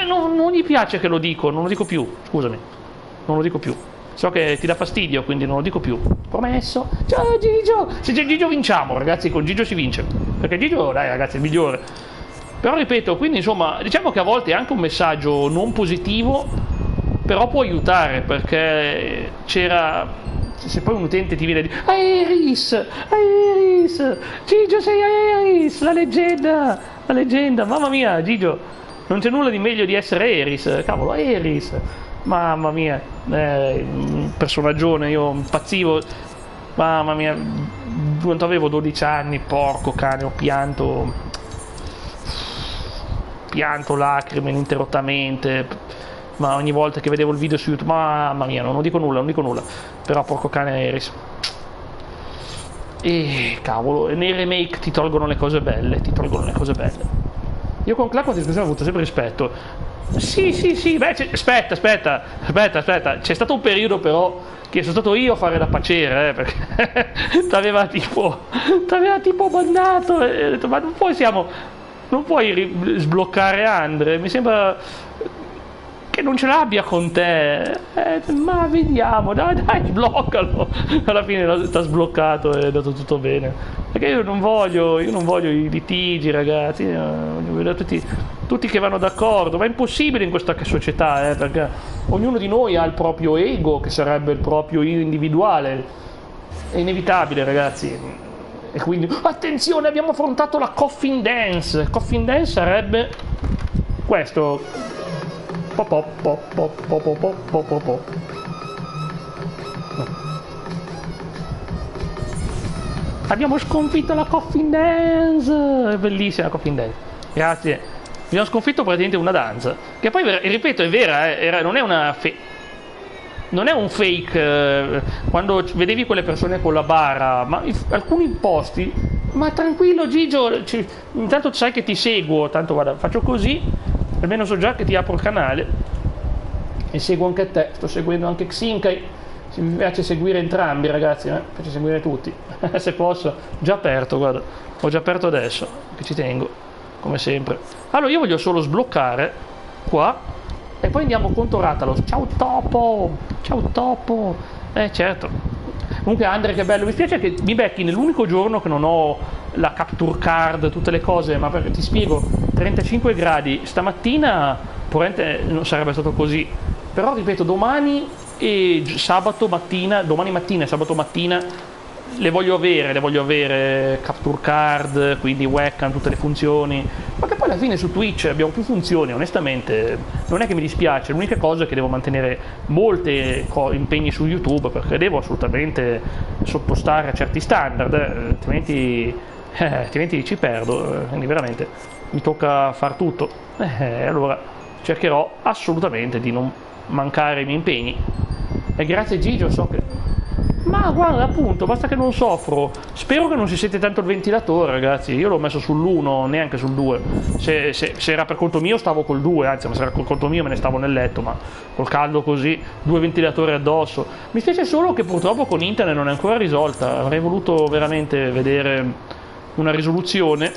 Non gli piace che lo dico, non lo dico più, scusami, non lo dico più. So che ti dà fastidio, quindi non lo dico più. Promesso. Ciao Gigio. Se c'è Gigio vinciamo, ragazzi, con Gigio si vince. Perché Gigio, dai ragazzi, è il migliore. Però ripeto, quindi insomma, diciamo che a volte è anche un messaggio non positivo, però può aiutare, perché c'era... Se poi un utente ti viene a dire Aeris, Gigio sei Aeris, la leggenda, mamma mia Gigio, non c'è nulla di meglio di essere Aeris, cavolo Aeris. Mamma mia, personaggione, io impazzivo, mamma mia, quando avevo 12 anni, porco cane, ho pianto lacrime ininterrottamente, ma ogni volta che vedevo il video su YouTube, mamma mia, non dico nulla, però porco cane Eris. E cavolo, nei remake ti tolgono le cose belle, Io con Clark ho avuto sempre rispetto. Sì, beh, aspetta, c'è stato un periodo però che sono stato io a fare da pacere, perché t'aveva tipo bannato, e ho detto, ma non puoi sbloccare Andre, mi sembra che non ce l'abbia con te, ma vediamo, dai, sbloccalo. Alla fine sta sbloccato e è andato tutto bene, perché io non voglio i litigi, ragazzi, voglio vedere tutti che vanno d'accordo, ma è impossibile in questa società, perché ognuno di noi ha il proprio ego, che sarebbe il proprio io individuale, è inevitabile, ragazzi. E quindi, attenzione, abbiamo affrontato la Coffin Dance sarebbe questo. Abbiamo sconfitto la Coffin Dance, è bellissima la Coffin Dance, grazie. Abbiamo sconfitto praticamente una danza, che poi, ripeto, è vera, non è un fake, quando vedevi quelle persone con la bara, ma alcuni posti, ma tranquillo Gigio, intanto sai che ti seguo, tanto guarda, faccio così, almeno so già che ti apro il canale e seguo anche te, sto seguendo anche Xinkai, mi piace seguire entrambi, ragazzi, mi piace seguire tutti, se posso, già aperto, guarda, ho già aperto adesso, che ci tengo, come sempre. Allora io voglio solo sbloccare qua e poi andiamo contro Ratalos. Ciao topo, certo. Comunque Andre, che bello, mi spiace che mi becchi nell'unico giorno che non ho la capture card, tutte le cose, ma perché ti spiego, 35 gradi, stamattina probabilmente non sarebbe stato così, però ripeto, domani e sabato mattina e sabato mattina le voglio avere capture card, quindi webcam, tutte le funzioni, perché poi alla fine su Twitch abbiamo più funzioni, onestamente non è che mi dispiace, l'unica cosa è che devo mantenere molti impegni su YouTube, perché devo assolutamente sottostare a certi standard, altrimenti ci perdo, quindi veramente mi tocca far tutto, allora cercherò assolutamente di non mancare ai miei impegni. E grazie Gigio, so che... Ma guarda, appunto, basta che non soffro. Spero che non si sente tanto il ventilatore, ragazzi. Io l'ho messo sull'1, neanche sul 2. Se era per conto mio stavo col 2, anzi, se era per conto mio me ne stavo nel letto, ma col caldo così, 2 ventilatori addosso. Mi spiace solo che purtroppo con internet non è ancora risolta. Avrei voluto veramente vedere una risoluzione,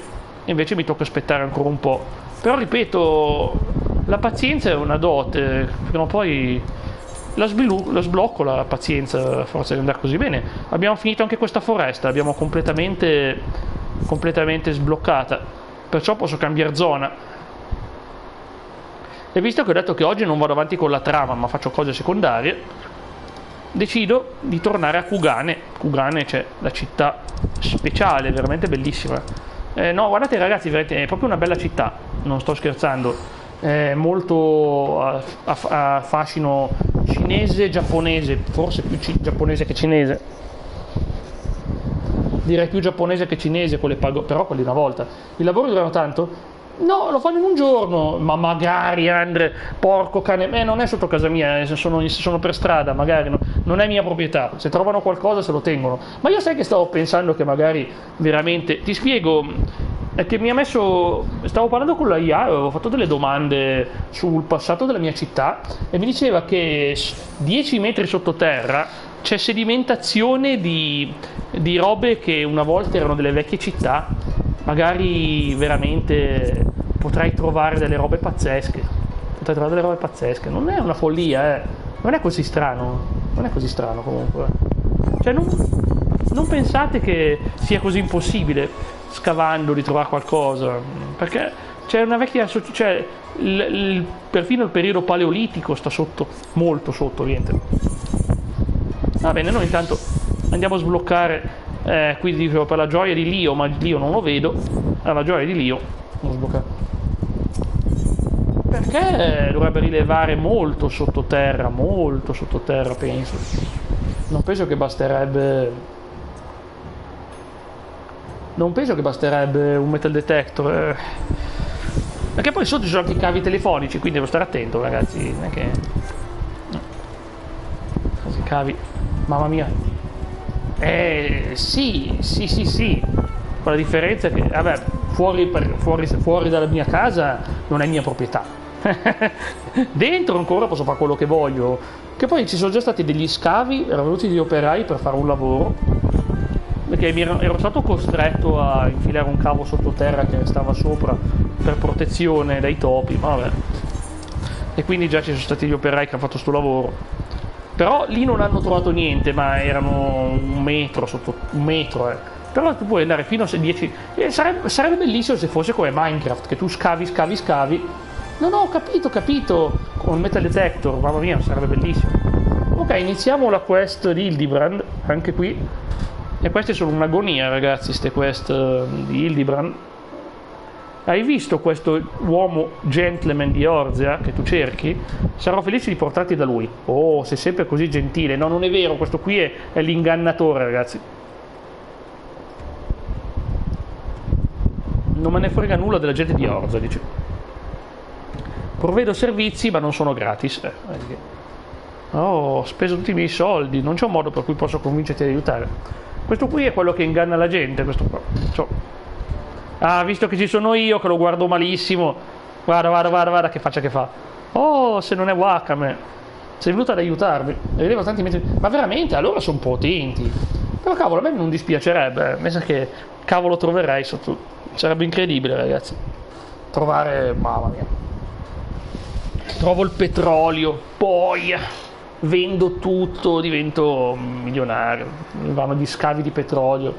invece mi tocca aspettare ancora un po'. Però ripeto, la pazienza è una dote, prima o poi... La sblocco la pazienza, forse di andare così bene. Abbiamo finito anche questa foresta, l'abbiamo completamente sbloccata, perciò posso cambiare zona. E visto che ho detto che oggi non vado avanti con la trama ma faccio cose secondarie, decido di tornare a Kugane. Kugane c'è la città speciale, veramente bellissima. No, guardate ragazzi, è proprio una bella città, non sto scherzando. Molto a fascino cinese, giapponese, forse più giapponese che cinese, direi più giapponese che cinese, però quelli una volta. I lavori durano tanto? No, lo fanno in un giorno, ma magari Andre, porco cane, non è sotto casa mia, sono per strada, magari non è mia proprietà, se trovano qualcosa se lo tengono. Ma io sai che stavo pensando che magari veramente, ti spiego, è che stavo parlando con la IA, avevo fatto delle domande sul passato della mia città e mi diceva che 10 metri sottoterra c'è sedimentazione di robe che una volta erano delle vecchie città, magari veramente potrei trovare delle robe pazzesche, non è una follia, non è così strano. Non è così strano comunque. Cioè non pensate che sia così impossibile scavando di trovare qualcosa, perché c'è una vecchia, cioè perfino il periodo paleolitico sta sotto, molto sotto, ovviamente. Va bene, noi intanto andiamo a sbloccare, qui dicevo per la gioia di Lio, ma Lio non lo vedo. La gioia di Lio non sbloccare, perché dovrebbe rilevare molto sottoterra, penso. Non penso che basterebbe un metal detector, perché poi sotto ci sono anche i cavi telefonici, quindi devo stare attento, ragazzi. Non è che questi cavi, mamma mia. Sì. Con la differenza che, vabbè, fuori dalla mia casa non è mia proprietà. Dentro ancora posso fare quello che voglio. Che poi ci sono già stati degli scavi, erano venuti degli operai per fare un lavoro, perché ero stato costretto a infilare un cavo sottoterra che stava sopra per protezione dai topi, ma vabbè. E quindi già ci sono stati gli operai che hanno fatto sto lavoro. Però lì non hanno trovato niente, ma erano un metro sotto un metro. Però tu puoi andare fino a 10. Sarebbe bellissimo se fosse come Minecraft, che tu scavi. No, ho capito. Con il metal detector, mamma mia, sarebbe bellissimo. Ok, iniziamo la quest di Hildibrand, anche qui. E queste sono un'agonia, ragazzi, queste quest di Hildibrand. Hai visto questo uomo gentleman di Orzea che tu cerchi? Sarò felice di portarti da lui. Oh, sei sempre così gentile. No, non è vero, questo qui è l'ingannatore, ragazzi. Non me ne frega nulla della gente di Orzea, dice. Provvedo servizi, ma non sono gratis. Oh, ho speso tutti i miei soldi, non c'è un modo per cui posso convincerti ad aiutare. Questo qui è quello che inganna la gente, questo qua. Ah, visto che ci sono io, che lo guardo malissimo. Guarda che faccia che fa. Oh, se non è Wakame. Sei venuto ad aiutarmi. Vedevo tanti metri. Ma veramente, allora sono potenti. Però cavolo, a me non dispiacerebbe. Mi sa che cavolo troverei sotto. Sarebbe incredibile, ragazzi. Trovare, mamma mia. Trovo il petrolio, poi vendo tutto, divento milionario. Mi vanno gli scavi di petrolio.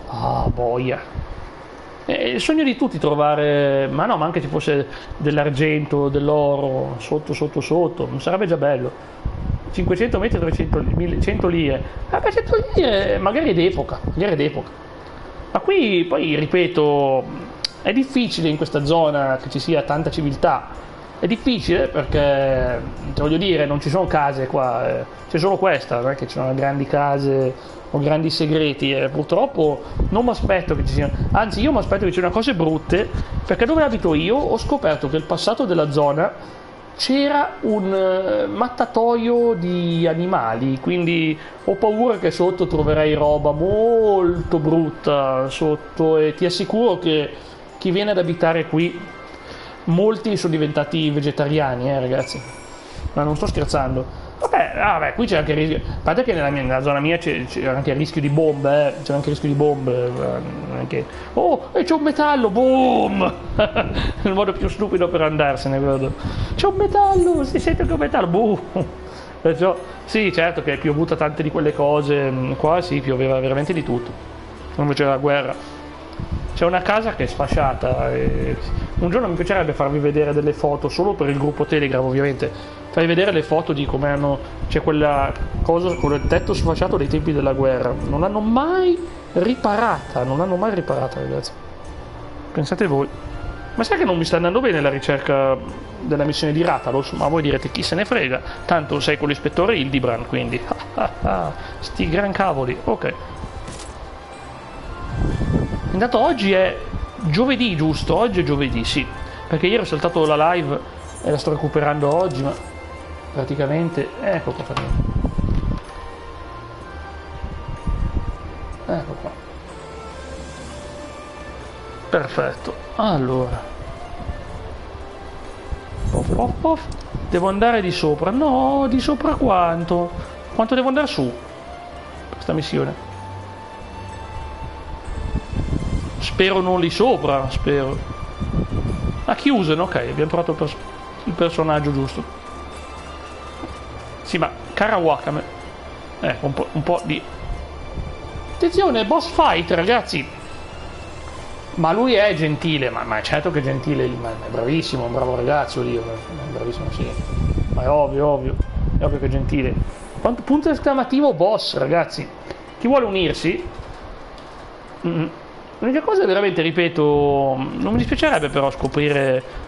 Ah, boia. È il sogno di tutti trovare, ma no, ma anche se fosse dell'argento, dell'oro, sotto, sarebbe già bello. 500 metri, 100 lire. Beh, 100 lire magari è d'epoca. Ma qui, poi, ripeto, è difficile in questa zona che ci sia tanta civiltà. È difficile perché, voglio dire, non ci sono case qua, c'è solo questa, non è che ci sono grandi case o grandi segreti, purtroppo non mi aspetto che ci siano, anzi io mi aspetto che ci siano cose brutte, perché dove abito io ho scoperto che il passato della zona c'era un mattatoio di animali, quindi ho paura che sotto troverei roba molto brutta sotto, e ti assicuro che chi viene ad abitare qui, molti sono diventati vegetariani, ragazzi, ma non sto scherzando. Vabbè, qui c'è anche il rischio, a parte che nella zona mia c'è anche il rischio di bombe, c'è anche il rischio di bombe, anche... Oh, e c'è un metallo, boom! Il modo più stupido per andarsene, vedo. C'è un metallo, si sente che è un metallo, boom! Perciò, sì, certo che è piovuta tante di quelle cose, qua sì, pioveva veramente di tutto, come c'era la guerra. C'è una casa che è sfasciata, e un giorno mi piacerebbe farvi vedere delle foto, solo per il gruppo Telegram ovviamente, farvi vedere le foto di come c'è quella cosa con il tetto sfasciato dei tempi della guerra. Non l'hanno mai riparata, ragazzi. Pensate voi. Ma sai che non mi sta andando bene la ricerca della missione di Rathalos? Ma voi direte, chi se ne frega, tanto sei con l'ispettore Hildibrand, quindi sti gran cavoli. Ok. Intanto oggi è giovedì, giusto? Oggi è giovedì, sì. Perché ieri ho saltato la live e la sto recuperando oggi, ma praticamente... Ecco qua. Ecco qua. Perfetto. Allora. Pof. Devo andare di sopra. No, di sopra quanto? Quanto devo andare su? Questa missione. Spero non lì sopra, spero. Chiuso, ok, abbiamo trovato il personaggio giusto. Sì, ma cara Wakame, Ecco, un po' di... Attenzione, boss fight, ragazzi! Ma lui è gentile, ma certo che è gentile, ma è bravissimo, è un bravo ragazzo lì, è bravissimo, sì. Ma è ovvio che è gentile. Quanto punto esclamativo boss, ragazzi. Chi vuole unirsi? L'unica cosa è veramente, ripeto, non mi dispiacerebbe però scoprire...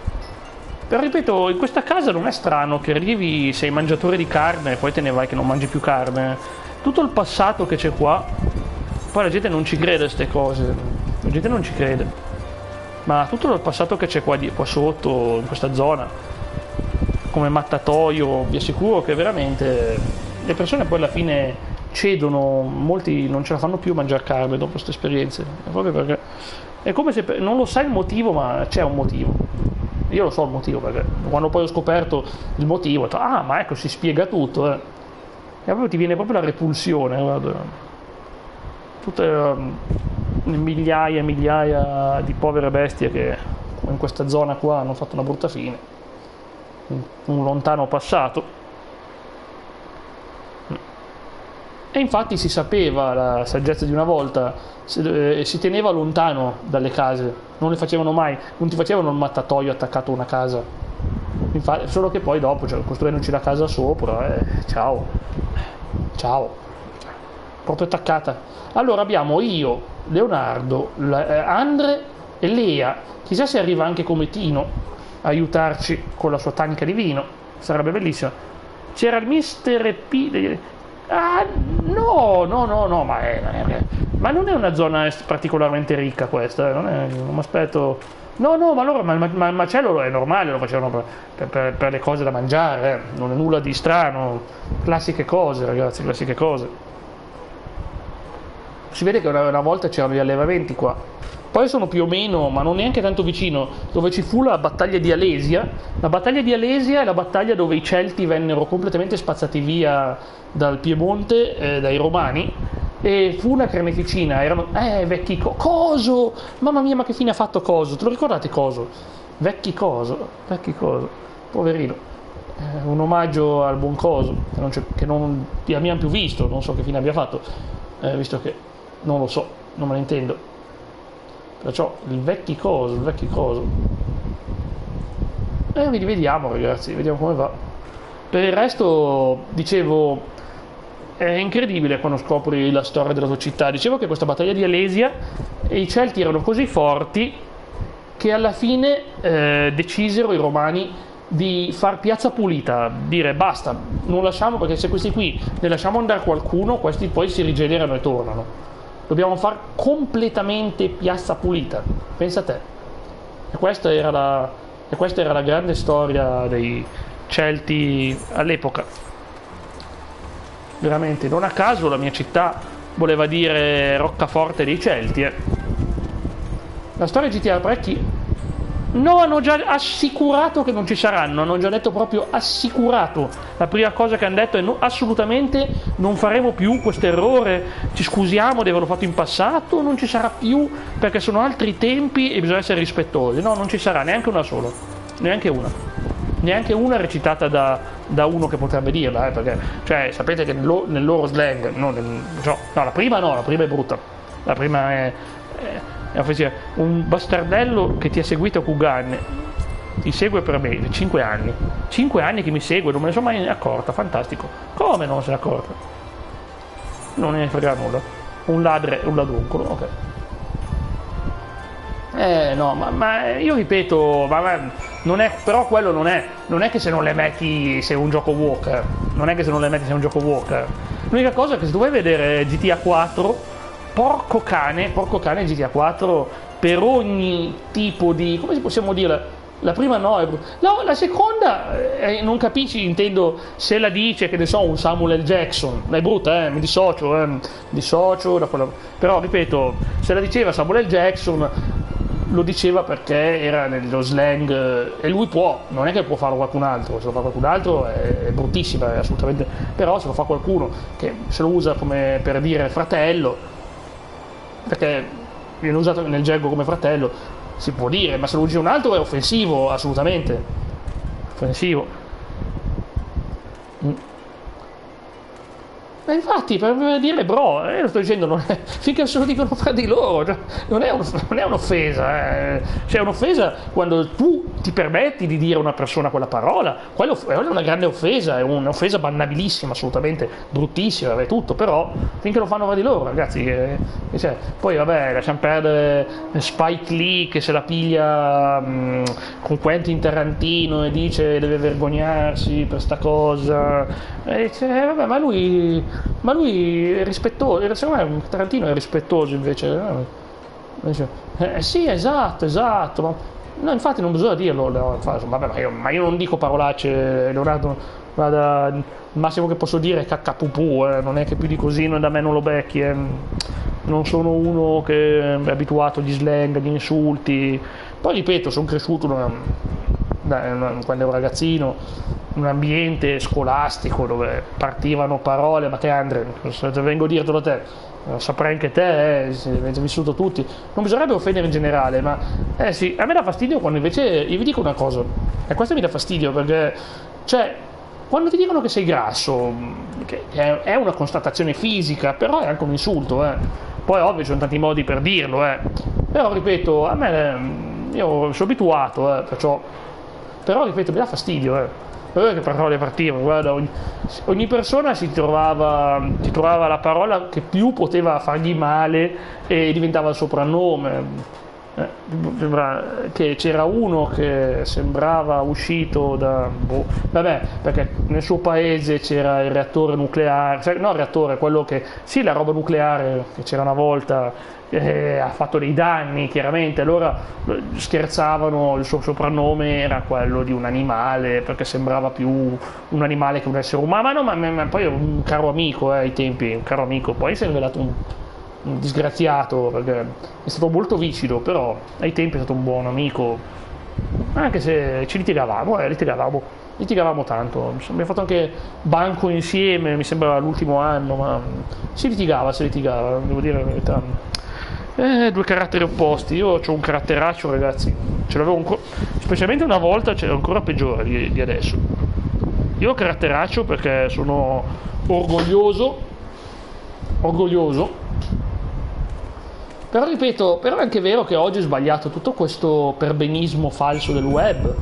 Però ripeto, in questa casa non è strano che arrivi, sei mangiatore di carne e poi te ne vai che non mangi più carne. Tutto il passato che c'è qua, poi la gente non ci crede a queste cose, la gente non ci crede. Ma tutto il passato che c'è qua sotto, in questa zona, come mattatoio, vi assicuro che veramente le persone poi alla fine cedono, molti non ce la fanno più a mangiare carne dopo queste esperienze. È proprio perché è come se non lo sai il motivo, ma c'è un motivo. Io lo so il motivo, perché quando poi ho scoperto il motivo ho detto, ah, ma ecco, si spiega tutto, E proprio ti viene proprio la repulsione, guarda. Tutte migliaia e migliaia di povere bestie che in questa zona qua hanno fatto una brutta fine. Un lontano passato. E infatti si sapeva, la saggezza di una volta, si teneva lontano dalle case, non le facevano mai, non ti facevano il mattatoio attaccato a una casa. Infatti, solo che poi dopo, cioè, costruendoci la casa sopra, ciao, proprio attaccata. Allora abbiamo io, Leonardo, Andre e Lea, chissà se arriva anche come Tino a aiutarci con la sua tanica di vino, sarebbe bellissimo. C'era il mister P... Ah, no, ma non è una zona particolarmente ricca questa, non mi aspetto... No, ma allora ma il macello è normale, lo facevano per le cose da mangiare, non è nulla di strano, classiche cose, ragazzi, classiche cose. Si vede che una volta c'erano gli allevamenti qua, poi sono più o meno, ma non neanche tanto vicino, dove ci fu la battaglia di Alesia. La battaglia di Alesia è la battaglia dove i Celti vennero completamente spazzati via dal Piemonte, dai Romani, e fu una carneficina. Erano vecchi Coso, mamma mia, ma che fine ha fatto Coso? Te lo ricordate Coso? Vecchi Coso, poverino. Un omaggio al buon Coso, che non abbiamo più visto, non so che fine abbia fatto, visto che non lo so, non me ne intendo. Perciò il vecchi coso. Vi rivediamo, ragazzi, vediamo come va. Per il resto, dicevo, è incredibile quando scopri la storia della tua città. Dicevo che questa battaglia di Alesia, i Celti erano così forti che alla fine decisero i Romani di far piazza pulita, dire basta, non lasciamo, perché se questi qui ne lasciamo andare qualcuno, questi poi si rigenerano e tornano. Dobbiamo far completamente piazza pulita, pensa a te. E questa era la grande storia dei Celti all'epoca. Veramente, non a caso la mia città voleva dire roccaforte dei Celti. La storia di GTA parecchi... No, hanno già assicurato che non ci saranno, hanno già detto proprio assicurato. La prima cosa che hanno detto è assolutamente non faremo più questo errore, ci scusiamo di averlo fatto in passato, non ci sarà più perché sono altri tempi e bisogna essere rispettosi. No, non ci sarà neanche una sola, neanche una recitata da uno che potrebbe dirla, perché, cioè, sapete che nel loro slang, la prima è brutta, la prima è un bastardello che ti ha seguito a Kugan, ti segue per me 5 anni che mi segue, non me ne sono mai accorta, fantastico. Come non se ne è accorta? Non ne frega nulla, un ladruncolo, ok. No, ma io ripeto, non è, però quello non è che se non le metti sei un gioco walker, l'unica cosa è che se tu vuoi vedere GTA 4, porco cane GTA 4 per ogni tipo di, come possiamo dire, la prima no, la seconda non capisci, intendo, se la dice, che ne so, un Samuel L. Jackson, è brutta, mi dissocio da quella, però ripeto, se la diceva Samuel L. Jackson lo diceva perché era nello slang, e lui non è che può farlo qualcun altro, se lo fa qualcun altro è bruttissima, è assolutamente, però se lo fa qualcuno che se lo usa come per dire fratello, perché viene usato nel gergo come fratello, si può dire, ma se lo usi un altro è offensivo, assolutamente offensivo. Ma infatti, per dire bro, lo sto dicendo, finché se lo dicono fra di loro, cioè, non è un'offesa. Cioè, è un'offesa quando tu ti permetti di dire a una persona quella parola, quella è una grande offesa, è un'offesa bannabilissima, assolutamente bruttissima, è tutto, però finché lo fanno fra di loro, ragazzi, cioè, poi vabbè, lasciamo perdere Spike Lee che se la piglia con Quentin Tarantino e dice deve vergognarsi per sta cosa, cioè, vabbè, ma lui è rispettoso, secondo me Tarantino è rispettoso invece. Sì, esatto, ma no, infatti non bisogna dirlo, no, vabbè, ma io non dico parolacce, Leonardo, guarda, il massimo che posso dire è caccapupù, non è che più di così da me non lo becchi, non sono uno che è abituato agli slang, agli insulti, poi ripeto, sono cresciuto quando ero ragazzino in un ambiente scolastico dove partivano parole, ma che Andre, se vengo a dirtelo a te, saprai anche te, avete vissuto tutti, non bisognerebbe offendere in generale, ma sì, a me dà fastidio quando invece, io vi dico una cosa, e questo mi dà fastidio perché, cioè, quando ti dicono che sei grasso, che è una constatazione fisica, però è anche un insulto, poi ovvio ci sono tanti modi per dirlo, però ripeto, a me, io sono abituato, perciò, però ripeto, mi dà fastidio, che parole partivano, guarda, ogni persona si trovava la parola che più poteva fargli male e diventava il soprannome. Che c'era uno che sembrava uscito da vabbè, perché nel suo paese c'era il reattore nucleare, cioè, no, il reattore, quello che sì, la roba nucleare che c'era una volta, ha fatto dei danni chiaramente, allora scherzavano, il suo soprannome era quello di un animale perché sembrava più un animale che un essere umano, ma poi un caro amico, ai tempi, un caro amico, poi si è rivelato un disgraziato perché è stato molto vicido, però ai tempi è stato un buon amico, anche se ci litigavamo tanto, abbiamo fatto anche banco insieme, mi sembra l'ultimo anno, ma si litigava, devo dire la verità. Due caratteri opposti, io ho un caratteraccio, ragazzi, ce l'avevo specialmente una volta, c'era ancora peggiore di adesso. Io ho caratteraccio perché sono orgoglioso, però ripeto, però è anche vero che oggi è sbagliato tutto questo perbenismo falso del web,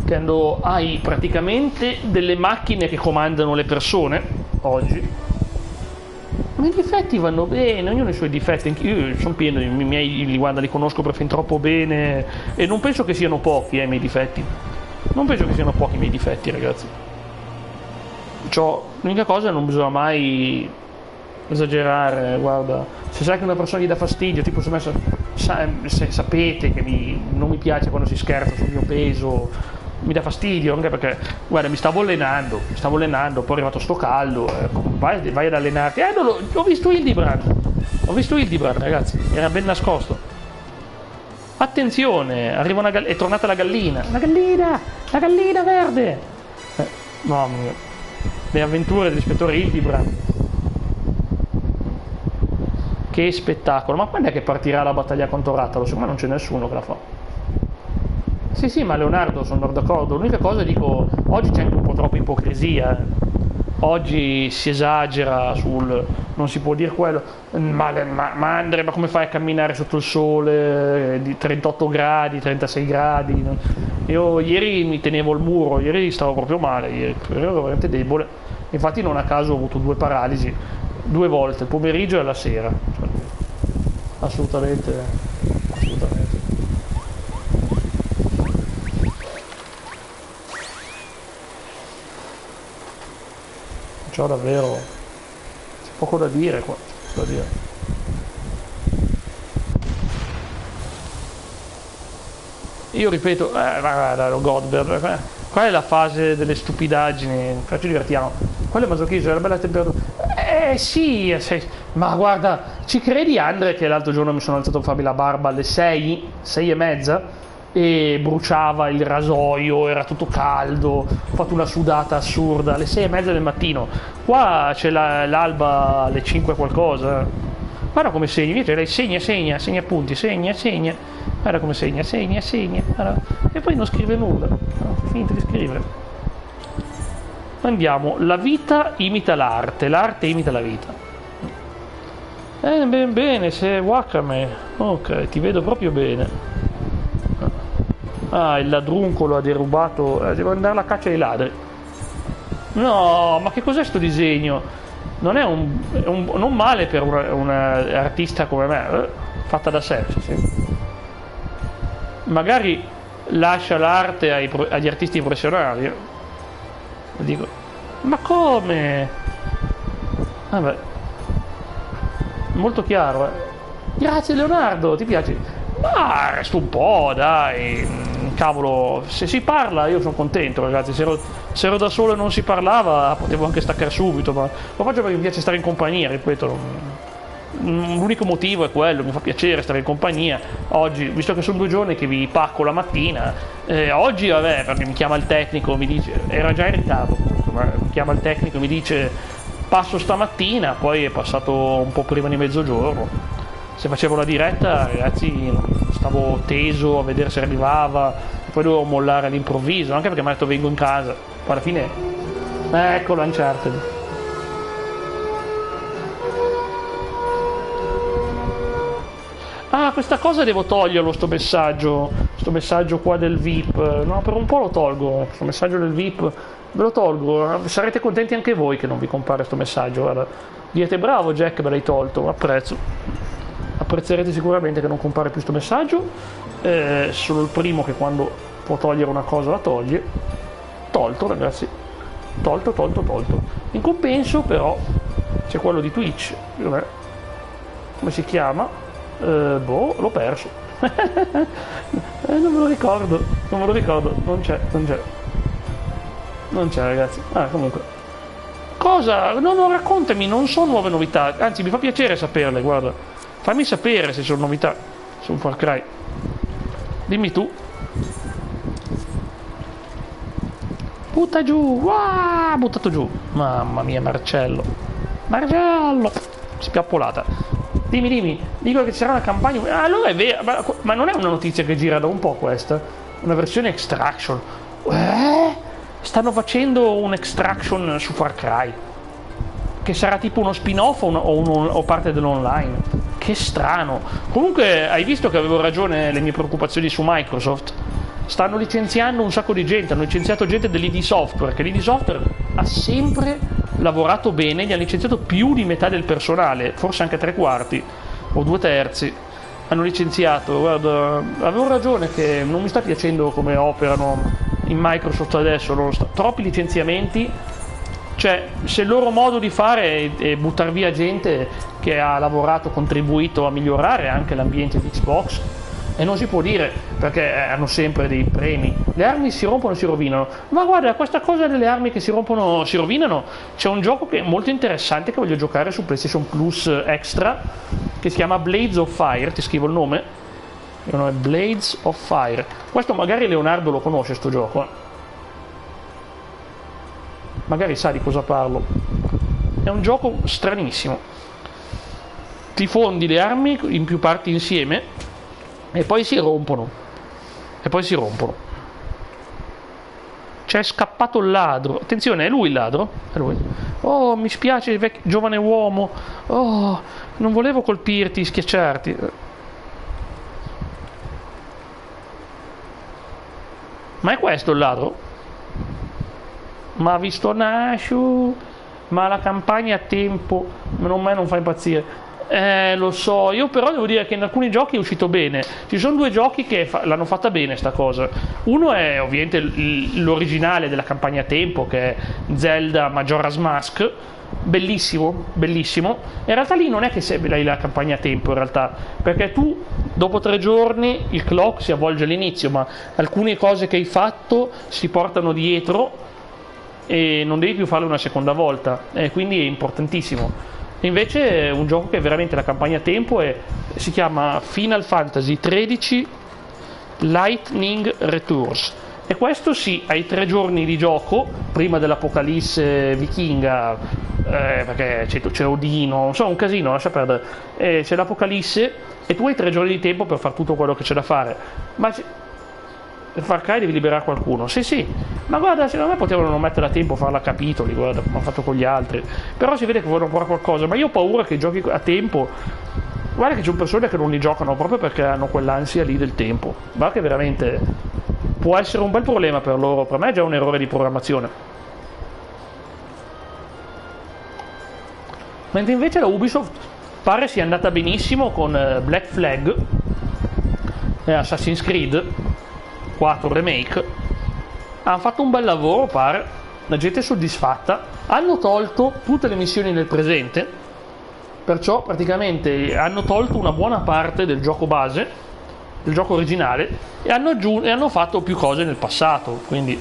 che hai praticamente delle macchine che comandano le persone oggi. Ma i difetti vanno bene, ognuno ha i suoi difetti, io sono pieno, i miei li conosco per fin troppo bene e non penso che siano pochi i miei difetti. Non penso che siano pochi i miei difetti, ragazzi. L'unica cosa è che non bisogna mai esagerare, guarda, se sai che una persona gli dà fastidio, tipo se sapete che non mi piace quando si scherza sul mio peso, mi dà fastidio, anche perché guarda, mi stavo allenando, poi è arrivato sto caldo, vai ad allenarti, ho visto Hildebrand, ragazzi, era ben nascosto, attenzione, è tornata la gallina verde, mamma mia, le avventure dell'ispettore Hildebrand. Che spettacolo, ma quando è che partirà la battaglia contro Rathalos? Secondo me non c'è nessuno che la fa. Sì, ma Leonardo, sono d'accordo, l'unica cosa dico, oggi c'è anche un po' troppa ipocrisia, oggi si esagera non si può dire quello, ma Andre, ma come fai a camminare sotto il sole di 38 gradi, 36 gradi? Io ieri mi tenevo al muro, ieri stavo proprio male, ieri ero veramente debole, infatti non a caso ho avuto 2 paralisi, 2 volte, il pomeriggio e la sera, cioè, assolutamente. C'ho davvero, c'è poco da dire qua, Io ripeto, guarda, Godber, qua è la fase delle stupidaggini, ci divertiamo. Quello è masochismo, è la bella temperatura. Sì, ma guarda, ci credi Andre che l'altro giorno mi sono alzato a farmi la barba alle 6:30 e bruciava il rasoio, era tutto caldo, ho fatto una sudata assurda alle 6:30 del mattino. Qua c'è l'alba alle 5 qualcosa. Guarda come segni, invece lei segna appunti, segna. Guarda come segna. Guarda. E poi non scrive nulla, finta di scrivere. Andiamo, la vita imita l'arte, l'arte imita la vita. Bene, sei Wakame. Ok, ti vedo proprio bene. Ah, il ladruncolo ha derubato. Devo andare alla caccia ai ladri. No, ma che cos'è sto disegno? Non è non male per una artista come me, fatta da sé, sì. Magari lascia l'arte agli artisti professionali. Dico, ma come? Vabbè, molto chiaro, Grazie Leonardo, ti piace? Ma resto un po', dai. Cavolo, se si parla io sono contento, ragazzi. Se ero da solo e non si parlava potevo anche staccare subito, ma lo faccio perché mi piace stare in compagnia, ripeto. L'unico motivo è quello, mi fa piacere stare in compagnia. Oggi, visto che sono 2 giorni che vi pacco la mattina, oggi vabbè, perché mi chiama il tecnico, mi dice, era già in ritardo, ma mi chiama il tecnico e mi dice passo stamattina, poi è passato un po' prima di mezzogiorno. Se facevo la diretta, ragazzi, stavo teso a vedere se arrivava, e poi dovevo mollare all'improvviso, anche perché mi ha detto vengo in casa. Poi alla fine, ecco Uncharted. Ah, questa cosa devo toglierlo, sto messaggio qua del VIP. No, per un po' lo tolgo, questo messaggio del VIP, ve lo tolgo. Sarete contenti anche voi che non vi compare sto messaggio. Guarda. Direte bravo Jack, me l'hai tolto, apprezzerete sicuramente che non compare più sto messaggio. Solo il primo che quando può togliere una cosa la toglie. Tolto, ragazzi, tolto. In compenso però c'è quello di Twitch, come si chiama? L'ho perso. Non me lo ricordo, non c'è, ragazzi. Comunque, cosa? No, raccontami, non sono nuove novità, anzi mi fa piacere saperle, guarda, fammi sapere se sono novità su Far Cry, dimmi tu. Butta giù, buttato giù, mamma mia, Marcello, spiappolata. Dimmi, dico che ci sarà una campagna. Allora è vero, ma non è una notizia che gira da un po' questa? Una versione Extraction. Stanno facendo un Extraction su Far Cry, che sarà tipo uno spin-off o parte dell'online. Che strano. Comunque hai visto che avevo ragione le mie preoccupazioni su Microsoft? Stanno licenziando un sacco di gente, hanno licenziato gente dell'ID Software, che l'ID Software ha sempre lavorato bene, gli hanno licenziato più di metà del personale, forse anche 3/4 o 2/3 hanno licenziato. Guarda, avevo ragione che non mi sta piacendo come operano in Microsoft adesso, troppi licenziamenti. Cioè, se il loro modo di fare è buttare via gente che ha lavorato, contribuito a migliorare anche l'ambiente di Xbox, e non si può dire, perché hanno sempre dei premi. Le armi si rompono e si rovinano. Ma guarda, questa cosa delle armi che si rompono, si rovinano, c'è un gioco che è molto interessante che voglio giocare su PlayStation Plus Extra, che si chiama Blades of Fire. Ti scrivo il nome. Il nome è Blades of Fire. Questo magari Leonardo lo conosce, sto gioco. Magari sa di cosa parlo. È un gioco stranissimo. Ti fondi le armi in più parti insieme e poi si rompono. C'è scappato il ladro. Attenzione, è lui il ladro? È lui. Oh, mi spiace, giovane uomo. Oh, non volevo colpirti, schiacciarti. Ma è questo il ladro? Ma ha visto Nashu? Ma la campagna a tempo non fa impazzire. Lo so, io però devo dire che in alcuni giochi è uscito bene. Ci sono 2 giochi che l'hanno fatta bene sta cosa. Uno è ovviamente l'originale della campagna a tempo, che è Zelda Majora's Mask, bellissimo. In realtà lì non è che segui la campagna a tempo, in realtà, perché tu dopo 3 giorni il clock si avvolge all'inizio, ma alcune cose che hai fatto si portano dietro e non devi più farle una seconda volta, quindi è importantissimo. Invece è un gioco che è veramente la campagna a tempo e si chiama Final Fantasy XIII Lightning Returns, e questo sì, hai 3 giorni di gioco prima dell'apocalisse vichinga, perché c'è Odino, insomma un casino, lascia perdere, c'è l'apocalisse e tu hai 3 giorni di tempo per fare tutto quello che c'è da fare. Ma Far Cry devi liberare qualcuno. Sì, sì, ma guarda, secondo me potevano non mettere a tempo, farla a capitoli, guarda come hanno fatto con gli altri. Però si vede che vogliono provare qualcosa, ma io ho paura che giochi a tempo. Guarda che ci sono persone che non li giocano proprio perché hanno quell'ansia lì del tempo. Guarda che veramente può essere un bel problema per loro, per me è già un errore di programmazione. Mentre invece la Ubisoft pare sia andata benissimo con Black Flag e Assassin's Creed 4 Remake. Hanno fatto un bel lavoro, pare, la gente è soddisfatta. Hanno tolto tutte le missioni nel presente, perciò praticamente hanno tolto una buona parte del gioco base, del gioco originale, e hanno fatto più cose nel passato, quindi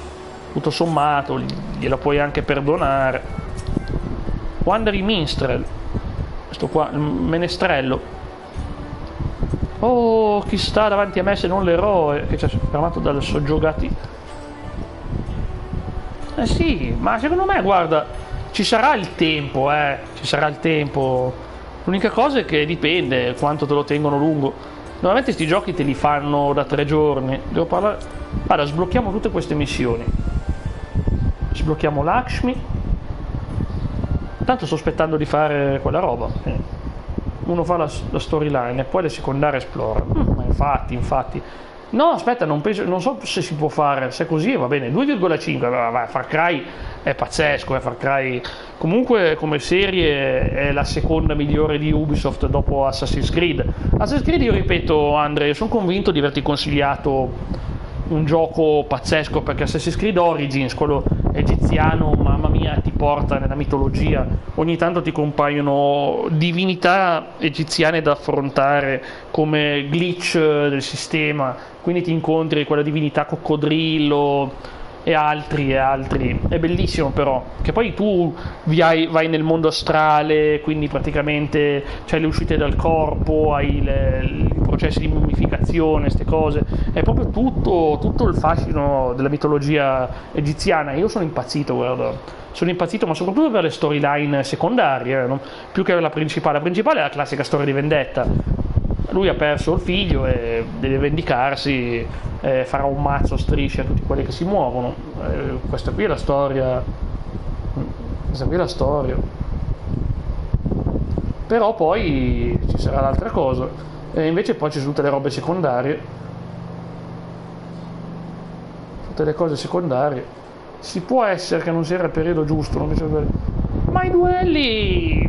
tutto sommato gliela puoi anche perdonare. Wandering Minstrel, questo qua, il menestrello. Oh, chi sta davanti a me se non l'eroe che ci ha fermato dal soggiogati. Eh sì, ma secondo me, guarda, ci sarà il tempo, ci sarà il tempo. L'unica cosa è che dipende quanto te lo tengono lungo. Normalmente sti giochi te li fanno da 3 giorni. Devo parlare. Guarda, sblocchiamo tutte queste missioni. Sblocchiamo Lakshmi. Tanto sto aspettando di fare quella roba. Uno fa la storyline e poi le secondarie esplora. Ma infatti. No, aspetta, non so se si può fare. Se è così va bene. 2,5. Far Cry è pazzesco. Far Cry comunque come serie è la seconda migliore di Ubisoft dopo Assassin's Creed. Assassin's Creed, io ripeto, Andre, sono convinto di averti consigliato un gioco pazzesco, perché Assassin's Creed Origins, quello egiziano, mamma mia, ti porta nella mitologia. Ogni tanto ti compaiono divinità egiziane da affrontare come glitch del sistema, quindi ti incontri quella divinità coccodrillo e altri. È bellissimo, però che poi tu vai nel mondo astrale, quindi praticamente c'hai le uscite dal corpo, hai i processi di mummificazione, queste cose. È proprio tutto il fascino della mitologia egiziana. Io sono impazzito, guarda, ma soprattutto per le storyline secondarie, no? Più che la principale. La principale è la classica storia di vendetta. Lui ha perso il figlio e deve vendicarsi, farà un mazzo a strisce a tutti quelli che si muovono. Questa qui è la storia. Però poi ci sarà l'altra cosa. E invece poi ci sono tutte le robe secondarie. Tutte le cose secondarie. Si può essere che non sia il periodo giusto, non mi sembra. Ma i duelli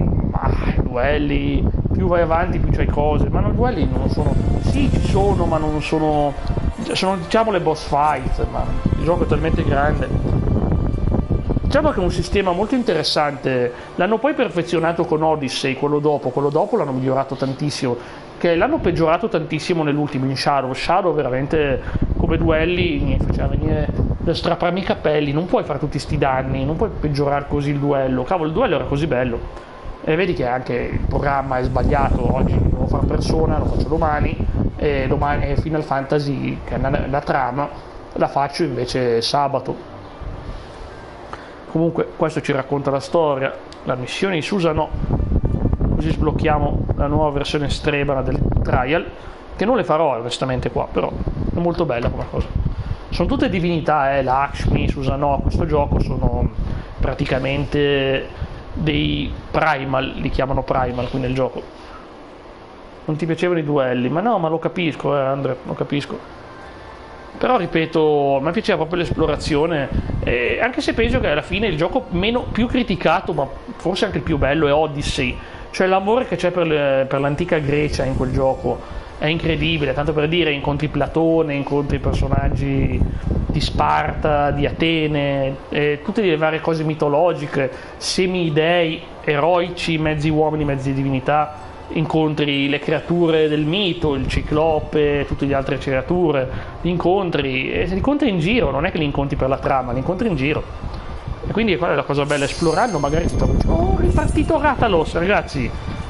più vai avanti più c'hai cose, ma i duelli non sono, sì ci sono, ma non sono diciamo le boss fight, ma il gioco è talmente grande. Diciamo che è un sistema molto interessante. L'hanno poi perfezionato con Odyssey, quello dopo l'hanno migliorato tantissimo, che l'hanno peggiorato tantissimo nell'ultimo, in Shadow veramente come duelli mi faceva venire da strapparmi i capelli. Non puoi fare tutti sti danni, non puoi peggiorare così il duello, cavolo, il duello era così bello. E vedi che anche il programma è sbagliato. Oggi devo fare persona, lo faccio domani, e domani Final Fantasy, che è la trama, la faccio invece sabato. Comunque questo ci racconta la storia, la missione di Susano, così sblocchiamo la nuova versione Strebana del Trial, che non le farò onestamente qua, però è molto bella come cosa. Sono tutte divinità, Lakshmi, Susano, questo gioco sono praticamente dei primal, li chiamano primal qui nel gioco. Non ti piacevano i duelli? Ma no, ma lo capisco, Andre, lo capisco. Però ripeto, a me piaceva proprio l'esplorazione, anche se penso che alla fine il gioco più criticato, ma forse anche il più bello, è Odyssey. Cioè l'amore che c'è per l'antica Grecia in quel gioco è incredibile. Tanto per dire, incontri Platone, incontri personaggi di Sparta, di Atene, tutte le varie cose mitologiche, semi-dei, eroici, mezzi uomini, mezzi divinità. Incontri le creature del mito, il ciclope, tutte le altre creature, li incontri, e se li incontri in giro, non è che li incontri per la trama, li incontri in giro. E quindi quella è la cosa bella, esplorando magari ti trovi, oh, è partito Rathalos, ragazzi,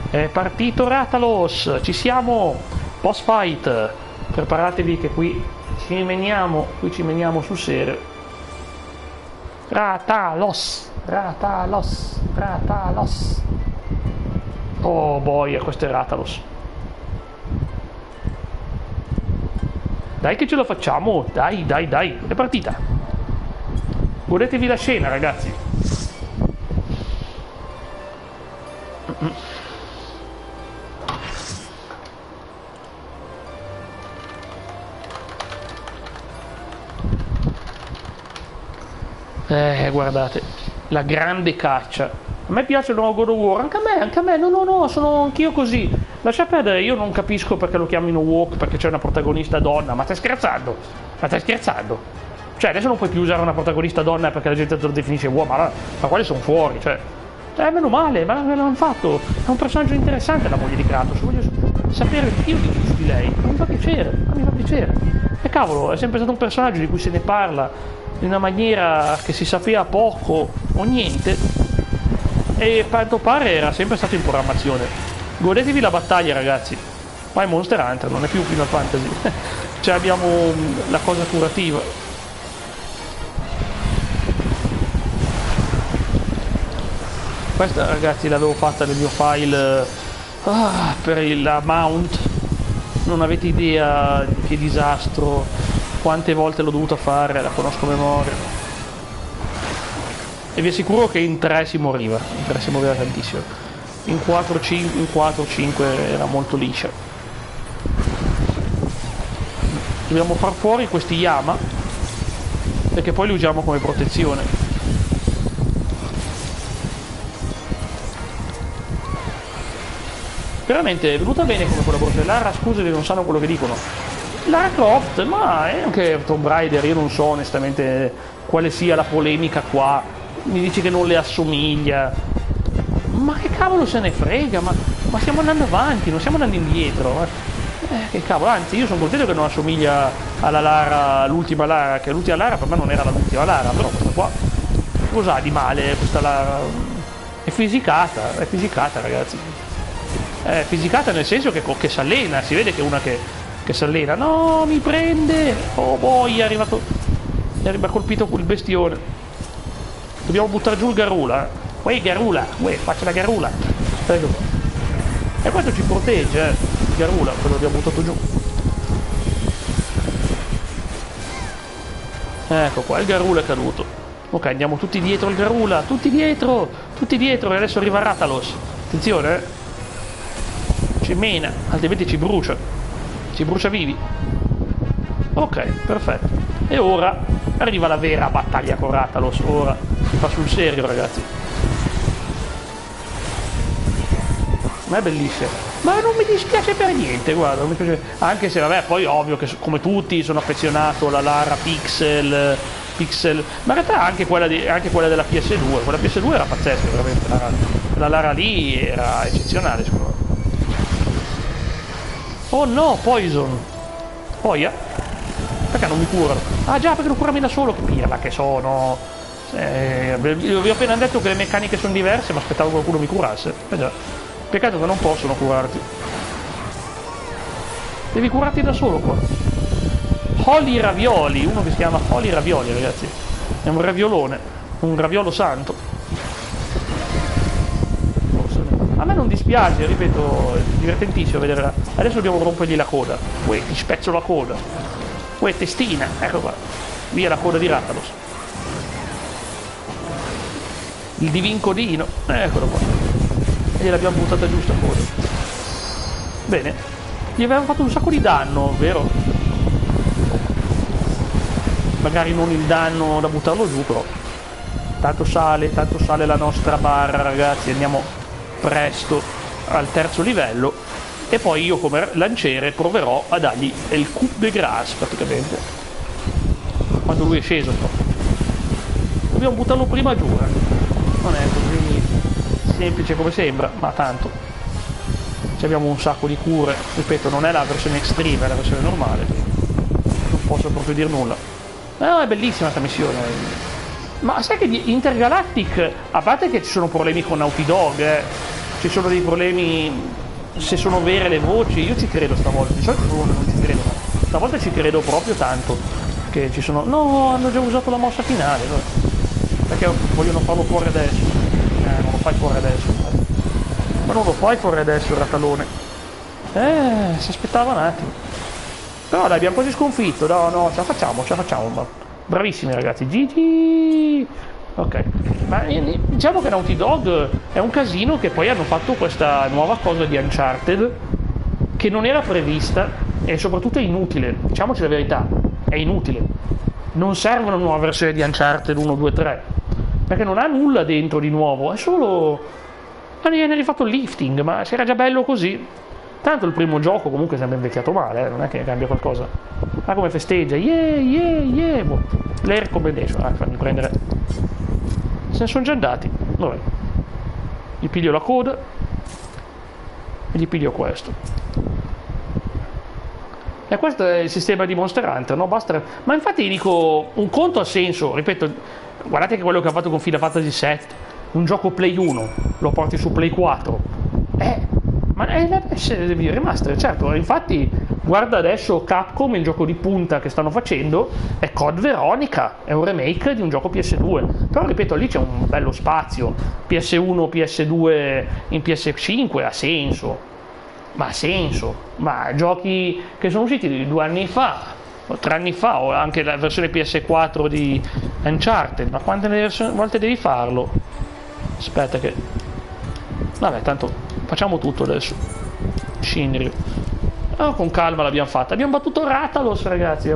è partito Rathalos, ci siamo, boss fight, preparatevi che qui ci meniamo sul serio. Rathalos. Oh boia, questo è Rathalos. Dai che ce la facciamo, dai, dai, dai, è partita. Godetevi la scena, ragazzi. Guardate, la grande caccia. A me piace il nuovo God of War, anche a me, no, sono anch'io così. Lascia perdere, io non capisco perché lo chiamino Walk, perché c'è una protagonista donna, ma stai scherzando? Cioè, adesso non puoi più usare una protagonista donna perché la gente te lo definisce uomo, ma quali sono fuori, cioè. Meno male, ma l'hanno fatto. È un personaggio interessante la moglie di Kratos, voglio sapere più di lei. Mi fa piacere. E cavolo, è sempre stato un personaggio di cui se ne parla in una maniera che si sapeva poco o niente, e a quanto pare era sempre stato in programmazione. Godetevi la battaglia, ragazzi. Ma è Monster Hunter, non è più Final Fantasy. Cioè abbiamo la cosa curativa. Questa, ragazzi, l'avevo fatta nel mio file per la mount. Non avete idea di che disastro, quante volte l'ho dovuta fare, la conosco a memoria. E vi assicuro che in 3 si moriva tantissimo. In 4-5 era molto liscia. Dobbiamo far fuori questi Yama, perché poi li usiamo come protezione. Veramente è venuta bene come collaborazione. Lara, scusate, non sanno quello che dicono. Lara Croft, ma è anche Tomb Raider, io non so onestamente quale sia la polemica qua. Mi dici che non le assomiglia, ma che cavolo se ne frega, ma stiamo andando avanti, non stiamo andando indietro. Che cavolo, anzi io sono contento che non assomiglia alla Lara, l'ultima Lara, che l'ultima Lara per me non era l'ultima Lara, però questa qua cos'ha di male? Questa Lara è fisicata ragazzi, è fisicata nel senso che si allena, si vede che è una che si allena. No, mi prende, oh boy, è arrivato, colpito il bestione. Dobbiamo buttare giù il Garula, Uè Garula, faccia la Garula, prego. E questo ci protegge, il Garula, quello che abbiamo buttato giù. Ecco qua, il Garula è caduto. Ok, andiamo tutti dietro il Garula, tutti dietro, e adesso arriva Ratalos. Attenzione, ci mena, altrimenti ci brucia vivi. Ok, perfetto. E ora arriva la vera battaglia con Ratalos, ora si fa sul serio, ragazzi. Ma è bellissimo, ma non mi dispiace per niente, guarda, non mi piace. Anche se vabbè, poi ovvio che come tutti sono affezionato alla Lara Pixel, ma in realtà anche quella della PS2, quella PS2 era pazzesca, veramente. La Lara lì era eccezionale, secondo me. Oh no, Poison. Poi perché non mi curano? Ah già, perché non curami da solo, che pirla che sono. Vi ho appena detto che le meccaniche sono diverse, ma aspettavo che qualcuno mi curasse. Già. Peccato che non possono curarti. Devi curarti da solo qua. Holy Ravioli, uno che si chiama Holy Ravioli, ragazzi. È un raviolone, un raviolo santo. A me non dispiace, ripeto, è divertentissimo vederla. Adesso dobbiamo rompergli la coda. Uè, ti spezzo la coda. Uè, testina, ecco qua. Via la coda di Ratalos. Il divincodino, eccolo qua. E gliel'abbiamo buttata giù sta coda. Bene. Gli avevamo fatto un sacco di danno, vero? Magari non il danno da buttarlo giù, però. Tanto sale la nostra barra, ragazzi. Andiamo presto al 3° livello e poi io come lanciere proverò a dargli il coup de grâce praticamente quando lui è sceso. Dobbiamo buttarlo prima giù, non è così semplice come sembra, ma tanto ci abbiamo un sacco di cure, ripeto, non è la versione extreme, è la versione normale, non posso proprio dire nulla. No, è bellissima questa missione. Ma sai che di Intergalactic, a parte che ci sono problemi con Naughty Dog, ci sono dei problemi se sono vere le voci, io ci credo stavolta, di solito non ci credo, ma stavolta ci credo proprio tanto, che ci sono. No, hanno già usato la mossa finale, perché vogliono farlo fuori adesso. Non lo fai fuori adesso, ma non lo fai fuori adesso il ratalone. Si aspettava un attimo. Però dai, abbiamo quasi sconfitto. No, no, ce la facciamo. Bravissimi ragazzi, GG. Ok, ma diciamo che Naughty Dog è un casino che poi hanno fatto questa nuova cosa di Uncharted che non era prevista e soprattutto è inutile, diciamoci la verità, è inutile. Non serve una nuova versione di Uncharted 1, 2, 3 perché non ha nulla dentro di nuovo, è solo hanno rifatto il lifting, ma se era già bello così. Tanto il primo gioco comunque sembra invecchiato male, non è che cambia qualcosa. Ma come festeggia, yeah. Boh. Le recommendation, fammi prendere. Se ne sono già andati. Vabbè. Gli piglio la coda e gli piglio questo. E questo è il sistema di Monster Hunter, no? Basta. Ma infatti dico, un conto ha senso, ripeto, guardate che quello che ha fatto con Final Fantasy VII, un gioco Play 1, lo porti su Play 4. Ma è la remaster, certo, infatti guarda adesso Capcom, il gioco di punta che stanno facendo è Code Veronica, è un remake di un gioco PS2, però ripeto lì c'è un bello spazio, PS1, PS2 in PS5 ha senso, ma giochi che sono usciti 2 anni fa o 3 anni fa o anche la versione PS4 di Uncharted, ma quante volte devi farlo? Aspetta che... vabbè, tanto facciamo tutto adesso. Shinryu. Oh, con calma l'abbiamo fatta. Abbiamo battuto Rathalos, ragazzi.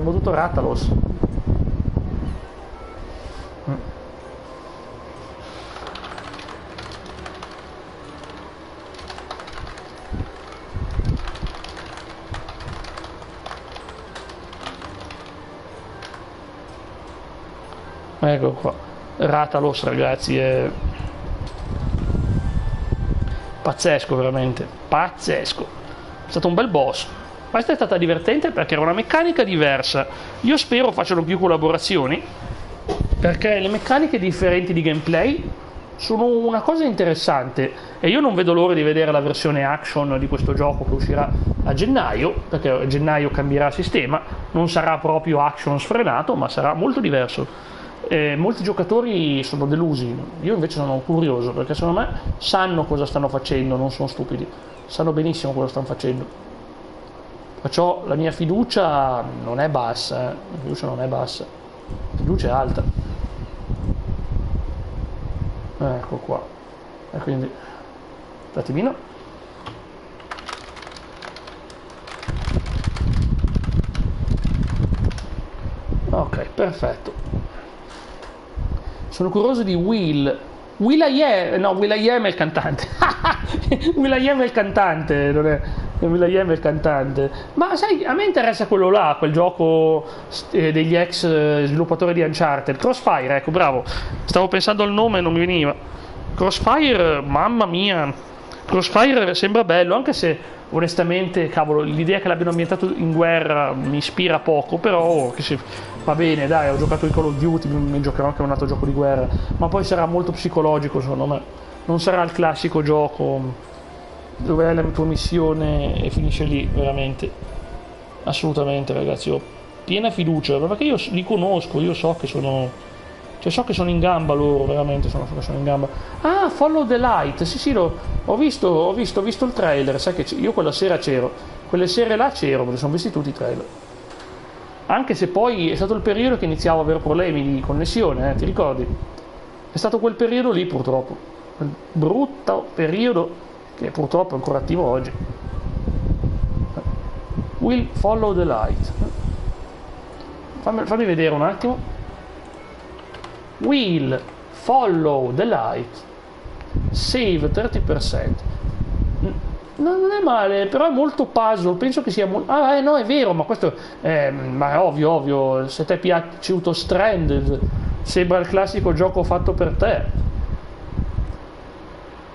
Ecco qua. Rathalos, ragazzi, è pazzesco, veramente pazzesco. È stato un bel boss. Questa è stata divertente perché era una meccanica diversa. Io spero facciano più collaborazioni perché le meccaniche differenti di gameplay sono una cosa interessante e io non vedo l'ora di vedere la versione action di questo gioco che uscirà a gennaio, perché a gennaio cambierà sistema, non sarà proprio action sfrenato ma sarà molto diverso. Molti giocatori sono delusi, io invece sono curioso perché secondo me sanno cosa stanno facendo, non sono stupidi, sanno benissimo cosa stanno facendo, perciò la mia fiducia non è bassa, la fiducia è alta. Ecco qua, e quindi un attimino. Ok, perfetto. Sono curioso di will.i.am è il cantante. will.i.am è il cantante, non è will.i.am è il cantante. Ma sai, a me interessa quello là, quel gioco degli ex sviluppatori di Uncharted, Crossfire, ecco, bravo. Stavo pensando al nome e non mi veniva. Crossfire, mamma mia. Crossfire sembra bello, anche se onestamente, cavolo, l'idea che l'abbiano ambientato in guerra mi ispira poco, però che si... va bene, dai, ho giocato i Call of Duty, mi giocherò anche un altro gioco di guerra, ma poi sarà molto psicologico secondo me, non sarà il classico gioco dove hai la tua missione e finisce lì, veramente, assolutamente ragazzi, ho piena fiducia, perché io li conosco, io so che sono... cioè so che sono in gamba loro, veramente sono in gamba. Ah, Follow the Light, sì, ho visto il trailer, sai che io quella sera c'ero, quelle sere là c'ero, me li sono visti tutti i trailer. Anche se poi è stato il periodo che iniziavo a avere problemi di connessione, ti ricordi? È stato quel periodo lì purtroppo, quel brutto periodo che purtroppo è ancora attivo oggi. Will Follow the Light. Fammi vedere un attimo. Will Follow the Light, save 30%. Non è male, però è molto puzzle, penso che sia molto... Ah, no, è vero, ma questo ma è ovvio, se ti è piaciuto Stranded, sembra il classico gioco fatto per te.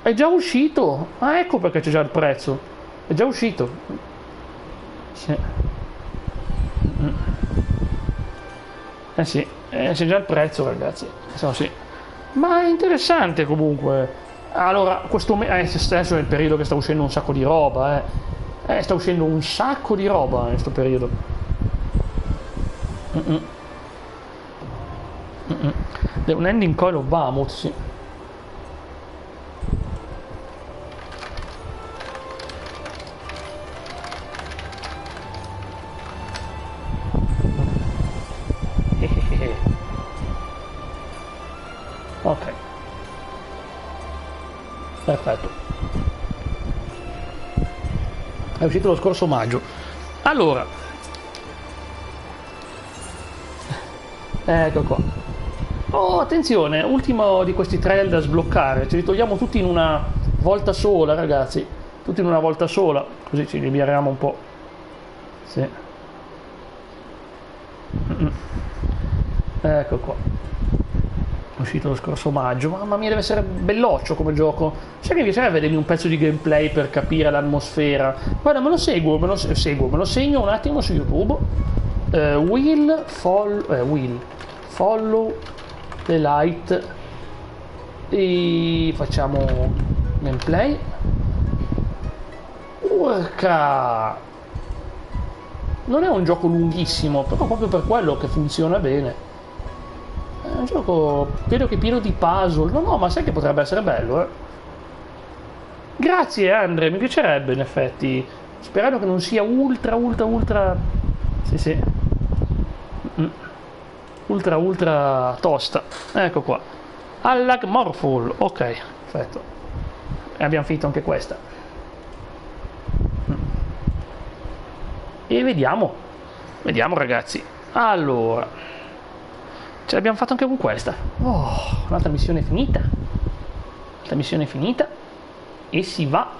È già uscito? Ah, ecco perché c'è già il prezzo. È già uscito. Sì. Sì, c'è già il prezzo, ragazzi. Sì. Ma è interessante comunque. Allora, adesso è il periodo che sta uscendo un sacco di roba, sta uscendo un sacco di roba in questo periodo. Un ending Call of Bahamut, sì. Perfetto. È uscito lo scorso maggio. Allora, ecco qua. Oh, attenzione, ultimo di questi trail da sbloccare. Ce li togliamo tutti in una volta sola, ragazzi. Tutti in una volta sola, così ci liberiamo un po'. Sì. Ecco qua. È uscito lo scorso maggio. Mamma mia, deve essere belloccio come gioco. Sai che mi piacerebbe vedermi un pezzo di gameplay per capire l'atmosfera. Guarda, me lo segno un attimo su YouTube. Will follow the light e facciamo gameplay. Urca, non è un gioco lunghissimo, però proprio per quello che funziona bene. È un gioco, credo che pieno di puzzle. No, ma sai che potrebbe essere bello, eh? Grazie Andre, mi piacerebbe in effetti, sperando che non sia ultra sì ultra tosta. Ecco qua, Allag Morphul, ok, perfetto, e abbiamo finito anche questa. E vediamo ragazzi. Allora, ce l'abbiamo fatto anche con questa. Oh, un'altra missione finita. E si va.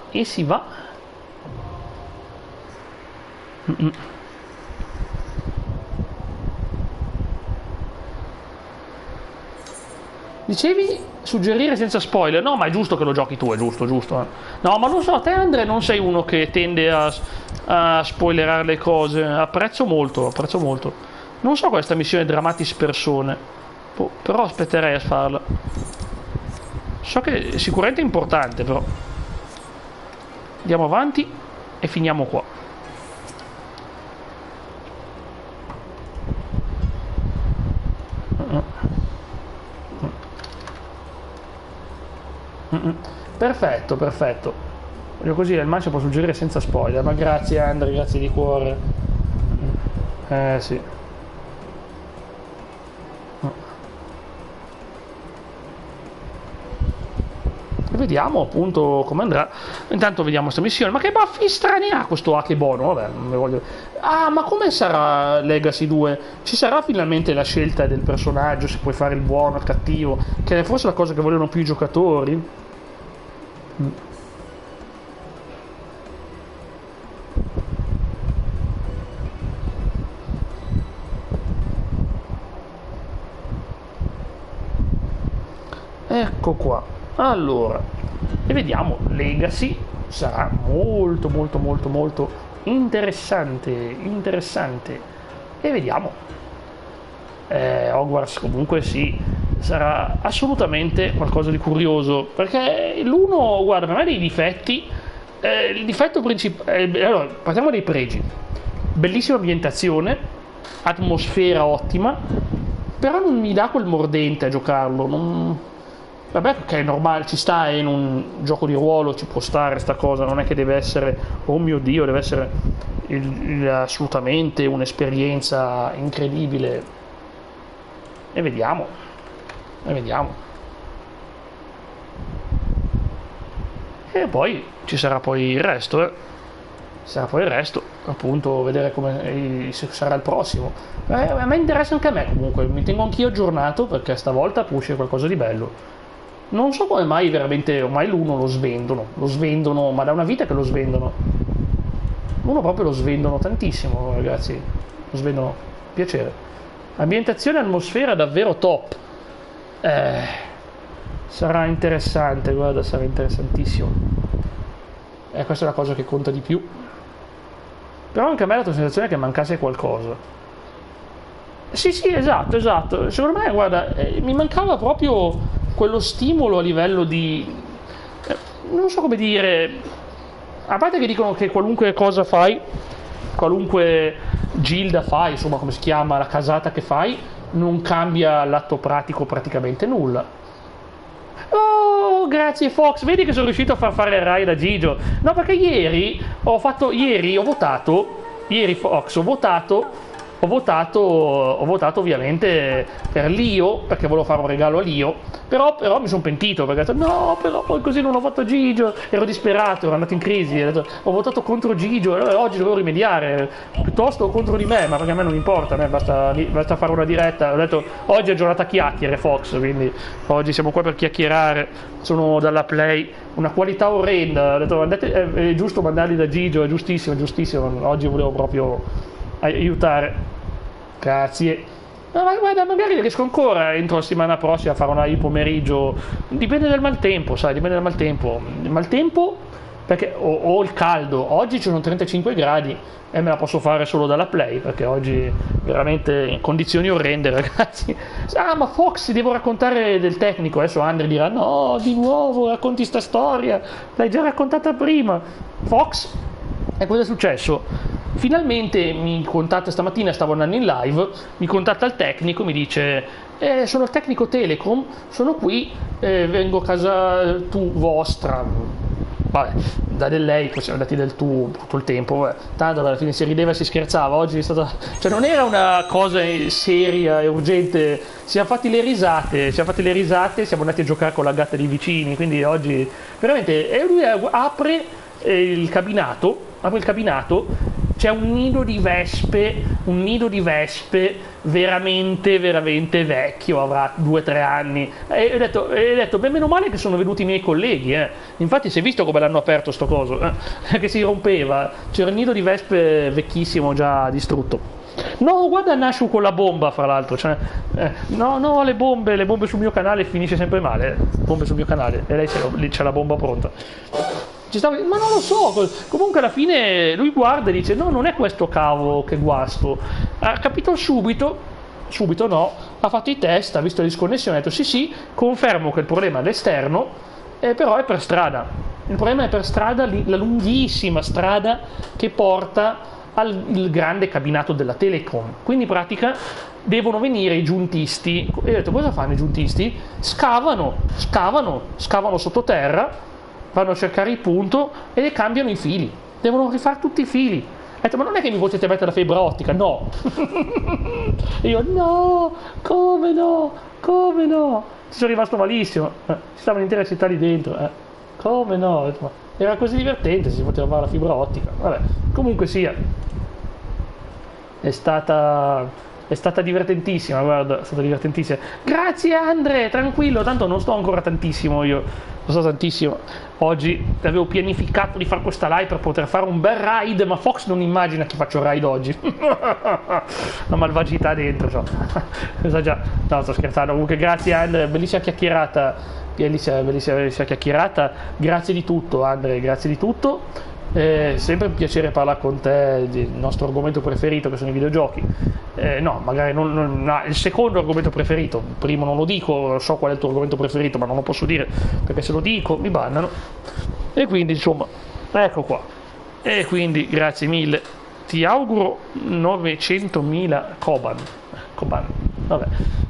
Dicevi suggerire senza spoiler? No, ma è giusto che lo giochi tu, è giusto. No, ma lo so, te Andre non sei uno che tende a spoilerare le cose. Apprezzo molto. Non so questa missione Dramatis Persone, però aspetterei a farla. So che è sicuramente importante, però. Andiamo avanti e finiamo qua. Perfetto. Voglio così al massimo può suggerire senza spoiler, ma grazie Andre, grazie di cuore. Sì. E vediamo appunto come andrà. Intanto vediamo questa missione. Ma che baffi strani ha questo Akebono? Vabbè, non ne voglio. Ah, ma come sarà Legacy 2? Ci sarà finalmente la scelta del personaggio, se puoi fare il buono, il cattivo, che è forse la cosa che vogliono più i giocatori. Ecco qua. Allora, e vediamo, Legacy sarà molto interessante. E vediamo. Hogwarts comunque sì, sarà assolutamente qualcosa di curioso, perché l'1, guarda, non ha dei difetti. Il difetto principale, allora, partiamo dai pregi. Bellissima ambientazione, atmosfera ottima, però non mi dà quel mordente a giocarlo. Vabbè, che è normale, ci sta, in un gioco di ruolo ci può stare sta cosa, non è che deve essere, oh mio Dio, deve essere assolutamente un'esperienza incredibile. E vediamo. E poi ci sarà poi il resto, appunto, vedere come sarà il prossimo. A me interessa anche a me, comunque, mi tengo anch'io aggiornato, perché stavolta può uscire qualcosa di bello. Non so come mai veramente, ormai l'1 lo svendono, ma da una vita che lo svendono. L'1 proprio lo svendono tantissimo, ragazzi, lo svendono, piacere. Ambientazione e atmosfera davvero top. Sarà interessante, guarda, sarà interessantissimo. Questa è la cosa che conta di più. Però anche a me ha dato la sensazione che mancasse qualcosa. Sì, esatto. Secondo me, guarda, mi mancava proprio quello stimolo a livello di... non so come dire... A parte che dicono che qualunque cosa fai, qualunque gilda fai, insomma, come si chiama, la casata che fai, non cambia all'atto pratico praticamente nulla. Oh, grazie Fox, vedi che sono riuscito a far fare il raid a Gigio. No, perché ieri Fox ho votato ho votato ovviamente per Lio, perché volevo fare un regalo a Lio, però mi sono pentito, perché ho detto no, però poi così non ho fatto Gigio, ero disperato, ero andato in crisi, ho votato contro Gigio, allora oggi dovevo rimediare, piuttosto contro di me, ma perché a me non importa, a me basta fare una diretta, ho detto oggi è giornata chiacchiere Fox, quindi oggi siamo qua per chiacchierare, sono dalla Play, una qualità orrenda, ho detto è giusto mandarli da Gigio, è giustissimo, oggi volevo proprio aiutare. Grazie. Ma guarda, magari riesco ancora entro la settimana prossima a fare una il pomeriggio. Dipende dal maltempo, sai, dipende dal maltempo. Il maltempo, perché o il caldo. Oggi ci sono 35 gradi e me la posso fare solo dalla Play, perché oggi veramente in condizioni orrende, ragazzi. Ah, ma Fox, devo raccontare del tecnico. Adesso Andre dirà, no, di nuovo racconti sta storia. L'hai già raccontata prima. Fox, e cosa è successo? Finalmente mi contatta stamattina, stavo andando in live, mi contatta il tecnico, mi dice sono il tecnico Telecom, sono qui, vengo a casa vostra. Vabbè, da del lei, poi siamo andati del tu tutto il tempo, vabbè. Tanto alla fine si rideva e si scherzava, oggi è stata, cioè non era una cosa seria e urgente, siamo fatti le risate, siamo andati a giocare con la gatta dei vicini, quindi oggi veramente, e lui apre il cabinato, c'è un nido di vespe veramente veramente vecchio, avrà 2-3 anni, e ho detto beh, meno male che sono venuti i miei colleghi, infatti si è visto come l'hanno aperto sto coso, che si rompeva, c'era il nido di vespe vecchissimo già distrutto. No, guarda Nashu con la bomba, fra l'altro, cioè, no, le bombe sul mio canale finisce sempre male, bombe sul mio canale, e lei c'ha la bomba pronta. Ma non lo so, comunque alla fine lui guarda e dice no, non è questo cavo che guasto, ha capito subito no, ha fatto i test, ha visto la disconnessione, ha detto sì, confermo che il problema è all'esterno, però è per strada, il problema è per strada, la lunghissima strada che porta al grande cabinato della Telecom, quindi in pratica devono venire i giuntisti, e ho detto cosa fanno i giuntisti? Scavano sottoterra, vanno a cercare il punto e le cambiano i fili, devono rifare tutti i fili. Ho detto, ma non è che mi potete mettere la fibra ottica? No. E io, no, come no? Ci sono rimasto malissimo, ci stava un'intera città lì dentro, come no? Detto, ma era così divertente se si poteva fare la fibra ottica. Vabbè, comunque sia, è stata divertentissima, guarda, è stata divertentissima. Grazie Andre, tranquillo, tanto non sto ancora tantissimo io, non sto tantissimo. Oggi avevo pianificato di fare questa live per poter fare un bel raid, ma Fox non immagina che faccio raid oggi. La malvagità dentro, cioè. Già. No, sto scherzando. Comunque grazie Andre, bellissima chiacchierata, bellissima chiacchierata. Grazie di tutto Andre, grazie di tutto. Sempre un piacere parlare con te del nostro argomento preferito, che sono i videogiochi. No, magari no, il secondo argomento preferito, il primo non lo dico, so qual è il tuo argomento preferito, ma non lo posso dire perché se lo dico mi bannano. E quindi insomma, ecco qua. E quindi grazie mille. Ti auguro 900.000 Koban. Vabbè.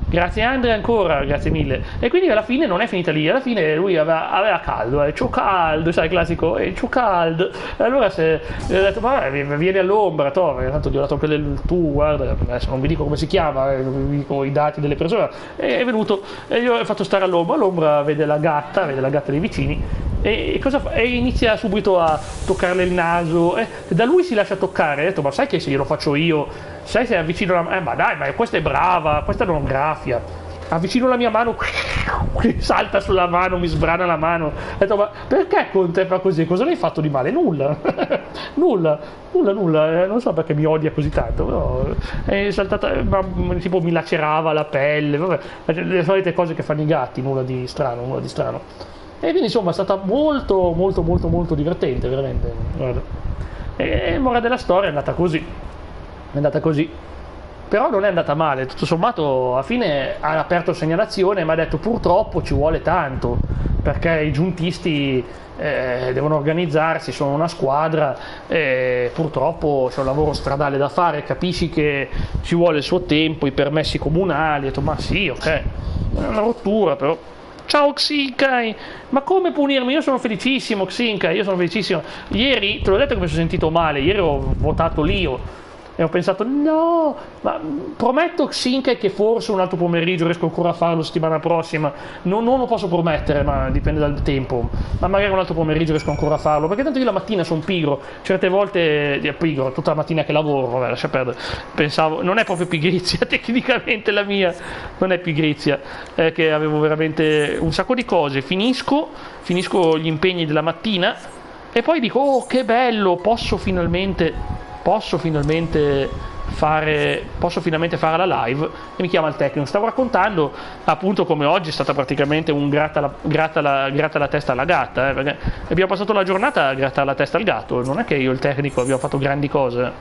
Grazie Andre ancora, grazie mille. E quindi alla fine non è finita lì, alla fine lui aveva caldo, c'ho caldo, sai il classico, c'ho caldo. E allora gli ho detto, ma vieni all'ombra, tanto gli ho dato anche tu, guarda, adesso non vi dico come si chiama, vi dico i dati delle persone, è venuto, e io ho fatto stare all'ombra, vede la gatta dei vicini, e cosa fa? E inizia subito a toccarle il naso, da lui si lascia toccare, ho detto, ma sai che se glielo faccio io, sai se avvicino la ma dai, ma questa è brava, questa non graffia, avvicino la mia mano, salta sulla mano, mi sbrana la mano, ho detto, ma perché con te fa così, cosa l'hai fatto di male? Nulla, non so perché mi odia così tanto, però è saltata, tipo mi lacerava la pelle, vabbè, le solite cose che fanno i gatti, nulla di strano. E quindi insomma è stata molto divertente, veramente, guarda. E il morale della storia è andata così, però non è andata male, tutto sommato alla fine ha aperto segnalazione, ma ha detto purtroppo ci vuole tanto, perché i giuntisti devono organizzarsi, sono una squadra, purtroppo c'è un lavoro stradale da fare, capisci che ci vuole il suo tempo, i permessi comunali, ho detto ma sì, ok, è una rottura però. Ciao Xinkai, ma come punirmi? Io sono felicissimo Xinkai, ieri, te l'ho detto che mi sono sentito male, ieri ho votato Lio, e ho pensato no, ma prometto Xinke che forse un altro pomeriggio riesco ancora a farlo settimana prossima, non lo posso promettere, ma dipende dal tempo, ma magari un altro pomeriggio riesco ancora a farlo, perché tanto io la mattina sono pigro, certe volte pigro, tutta la mattina che lavoro, vabbè, lascia perdere, pensavo, non è proprio pigrizia tecnicamente la mia, non è pigrizia, è che avevo veramente un sacco di cose, finisco gli impegni della mattina e poi dico oh che bello, posso finalmente fare la live, e mi chiama il tecnico. Stavo raccontando appunto come oggi è stata praticamente un gratta la testa alla gatta, perché abbiamo passato la giornata a grattare la testa al gatto, non è che io e il tecnico abbiamo fatto grandi cose,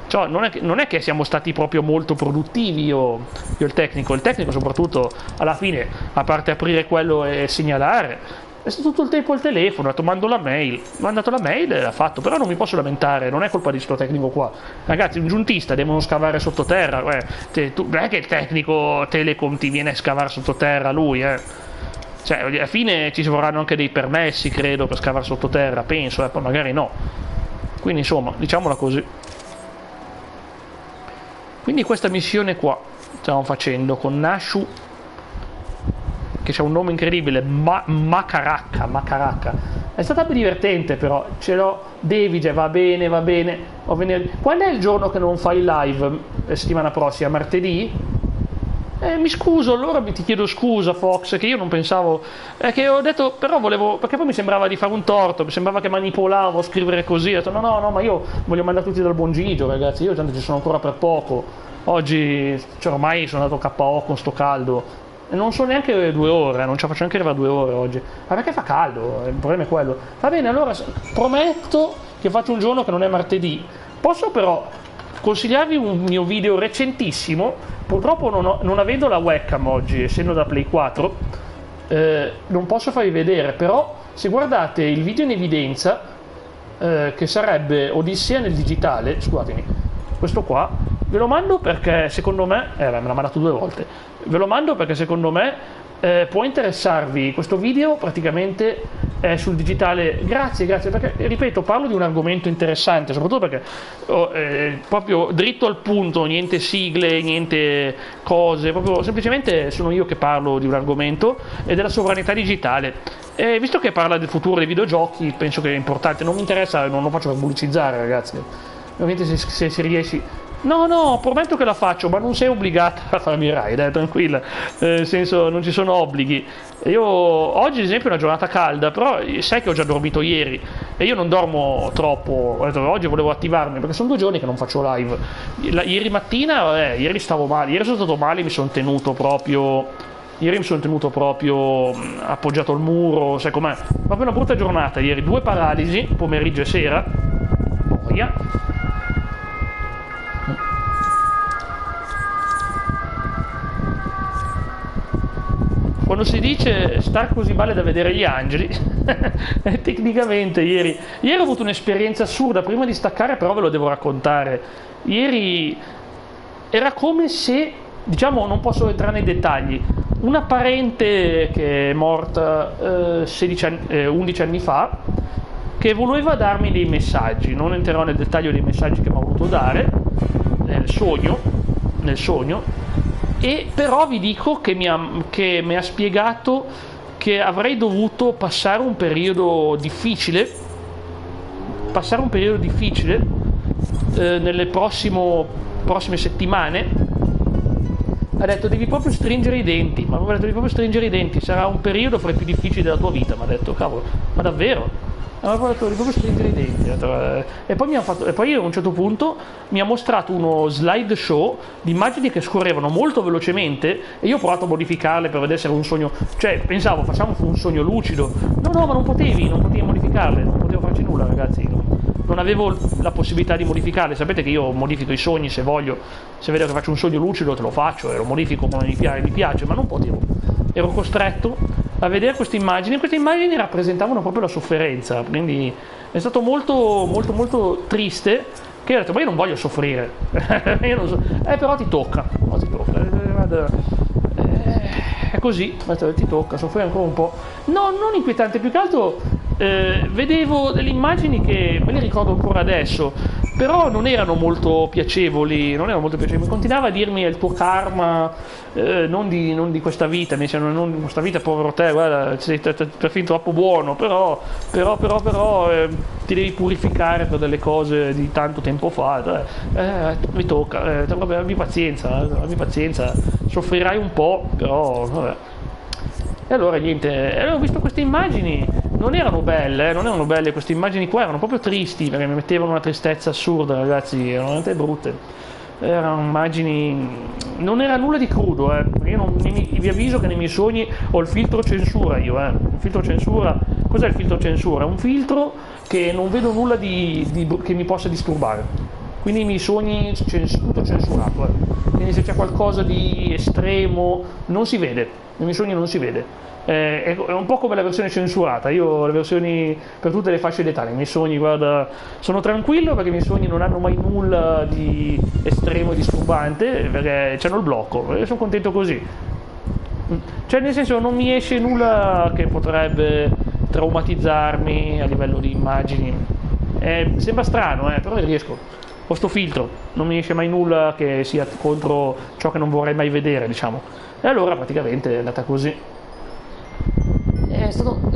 cioè, non è che siamo stati proprio molto produttivi io e il tecnico soprattutto alla fine, a parte aprire quello e segnalare, è stato tutto il tempo al telefono, ha detto mando la mail, mi ha mandato la mail e l'ha fatto, però non mi posso lamentare, non è colpa di sto tecnico qua, ragazzi, un giuntista devono scavare sottoterra, non è che il tecnico Telecom ti viene a scavare sottoterra lui, cioè alla fine ci vorranno anche dei permessi credo per scavare sottoterra, penso, poi magari no, quindi insomma diciamola così. Quindi questa missione qua stiamo facendo con Nashu, che c'ha un nome incredibile, Macaracca, è stata divertente, però ce l'ho, Davide, va bene, quando è il giorno che non fai live settimana prossima, martedì? Mi scuso, allora ti chiedo scusa Fox, che io non pensavo, che ho detto, però volevo, perché poi mi sembrava di fare un torto, mi sembrava che manipolavo, scrivere così, ho detto no, ma io voglio mandare tutti dal buon Gigio, ragazzi, io tanto ci sono ancora per poco, oggi, cioè ormai sono andato KO con sto caldo, non sono neanche 2 ore, non ce la faccio neanche arrivare a 2 ore oggi, ma perché fa caldo, il problema è quello. Va bene, allora prometto che faccio un giorno che non è martedì, posso però consigliarvi un mio video recentissimo, purtroppo non avendo la webcam oggi, essendo da Play 4, non posso farvi vedere, però se guardate il video in evidenza, che sarebbe Odissea nel digitale, scusatemi, questo qua, ve lo mando perché secondo me, me l'ha mandato 2 volte, ve lo mando perché secondo me può interessarvi, questo video praticamente è sul digitale, grazie, perché ripeto, parlo di un argomento interessante, soprattutto perché proprio dritto al punto, niente sigle, niente cose, proprio semplicemente sono io che parlo di un argomento e della sovranità digitale. E visto che parla del futuro dei videogiochi, penso che è importante, non mi interessa, non lo faccio per pubblicizzare, ragazzi, ovviamente se riesci. No, prometto che la faccio, ma non sei obbligata a farmi ride, tranquilla, nel senso non ci sono obblighi. Io oggi ad esempio è una giornata calda, però sai che ho già dormito ieri e io non dormo troppo, ho detto, oggi volevo attivarmi perché sono 2 giorni che non faccio live. Ieri mattina, ieri stavo male, ieri sono stato male, mi sono tenuto proprio appoggiato al muro, sai com'è? Proprio una brutta giornata ieri, 2 paralisi, pomeriggio e sera, boia. Quando si dice star così male da vedere gli angeli, tecnicamente ieri ho avuto un'esperienza assurda, prima di staccare però ve lo devo raccontare. Ieri era come se, diciamo, non posso entrare nei dettagli, una parente che è morta 11 anni fa, che voleva darmi dei messaggi, non entrerò nel dettaglio dei messaggi che mi ha voluto dare, nel sogno, e però vi dico che mi ha spiegato che avrei dovuto passare un periodo difficile nelle prossime settimane. Ha detto devi proprio stringere i denti, sarà un periodo fra i più difficili della tua vita. Mi ha detto cavolo, ma davvero? Allora ho detto devi proprio stringere i denti. E poi a un certo punto mi ha mostrato uno slideshow di immagini che scorrevano molto velocemente e io ho provato a modificarle per vedere se era un sogno, cioè pensavo facciamo un sogno lucido, no, ma non potevi modificarle, non potevo farci nulla, ragazzi, non avevo la possibilità di modificarle. Sapete che io modifico i sogni se voglio, se vedo che faccio un sogno lucido te lo faccio e lo modifico come mi piace, ma non potevo, ero costretto a vedere queste immagini rappresentavano proprio la sofferenza, quindi è stato molto molto molto triste, che ho detto ma io non voglio soffrire, però ti tocca, è così, ti tocca soffrire ancora un po', no, non inquietante, più che altro vedevo delle immagini che me le ricordo ancora adesso, però non erano molto piacevoli, continuava a dirmi: è il tuo karma, non di questa vita, mi dicevano: non di questa vita, povero te, guarda, sei perfino troppo buono, però ti devi purificare per delle cose di tanto tempo fa, mi tocca, abbi pazienza, soffrirai un po', però vabbè. E allora niente, ho visto queste immagini, non erano belle queste immagini qua, erano proprio tristi, perché mi mettevano una tristezza assurda, ragazzi, erano veramente brutte. Erano immagini, non era nulla di crudo, perché io vi avviso che nei miei sogni ho il filtro censura io, il filtro censura. Cos'è il filtro censura? È un filtro che non vedo nulla che mi possa disturbare, quindi i miei sogni tutto censurato, quindi se c'è qualcosa di estremo non si vede, nei miei sogni non si vede. È un po' come la versione censurata. Io ho le versioni per tutte le fasce d'età. I miei sogni, guarda, sono tranquillo perché i miei sogni non hanno mai nulla di estremo e disturbante, perché c'hanno il blocco, io sono contento così, cioè nel senso non mi esce nulla che potrebbe traumatizzarmi a livello di immagini. Sembra strano, però riesco, ho sto filtro, non mi esce mai nulla che sia contro ciò che non vorrei mai vedere, diciamo. E allora praticamente è andata così.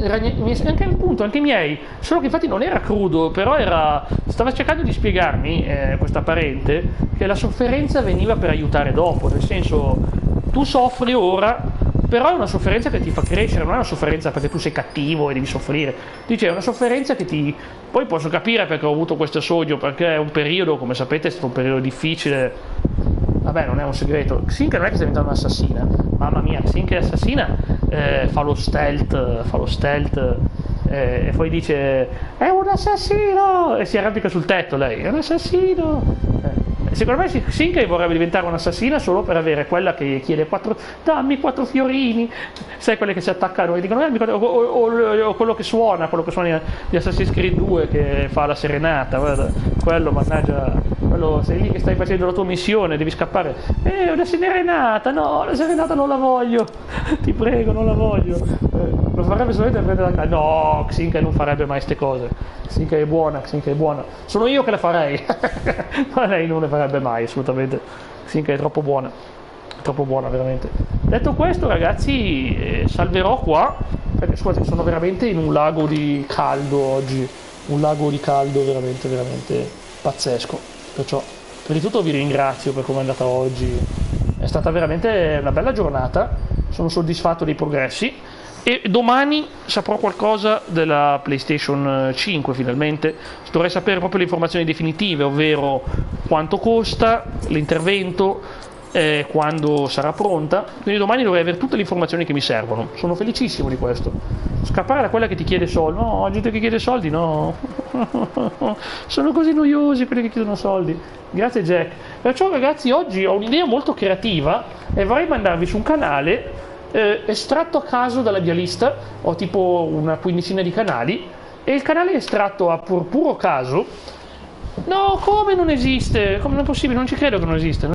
Anche i miei, solo che infatti non era crudo, però stava cercando di spiegarmi, questa parente, che la sofferenza veniva per aiutare dopo, nel senso, tu soffri ora, però è una sofferenza che ti fa crescere, non è una sofferenza perché tu sei cattivo e devi soffrire, dice, è una sofferenza che poi posso capire perché ho avuto questo sogno, perché è un periodo, come sapete, è stato un periodo difficile. Vabbè, non è un segreto. Xinka non è che sta diventando un'assassina. Mamma mia, Xinka è assassina, fa lo stealth, e poi dice: è un assassino! E si arrampica sul tetto lei, è un assassino! Secondo me Xinka vorrebbe diventare un'assassina solo per avere quella che chiede dammi 4 fiorini, sai, quelle che si attaccano e dicono o quello che suona di Assassin's Creed 2 che fa la serenata, guarda, quello, mannaggia, quello, sei lì che stai facendo la tua missione, devi scappare, una serenata, no, la serenata non la voglio, ti prego, non la voglio, lo farebbe solamente per prendere la casa. No, Xinka non farebbe mai ste cose, Xinka è buona, sono io che la farei ma lei non le farebbe mai, assolutamente. Xinka è troppo buona veramente. Detto questo, ragazzi, salverò qua, perché scusate, sono veramente in un lago di caldo oggi, veramente pazzesco, perciò prima di tutto vi ringrazio per come è andata oggi, è stata veramente una bella giornata, sono soddisfatto dei progressi. E domani saprò qualcosa della PlayStation 5 finalmente, dovrei sapere proprio le informazioni definitive, ovvero quanto costa, l'intervento, quando sarà pronta, quindi domani dovrei avere tutte le informazioni che mi servono, sono felicissimo di questo. Scappare da quella che ti chiede soldi, no, gente che chiede soldi, no, sono così noiosi quelli che chiedono soldi. Grazie Jack. Perciò ragazzi, oggi ho un'idea molto creativa e vorrei mandarvi su un canale estratto a caso dalla mia lista, ho tipo una quindicina di canali e il canale è estratto a puro caso. No, come non esiste? Come non è possibile? Non ci credo che non esiste.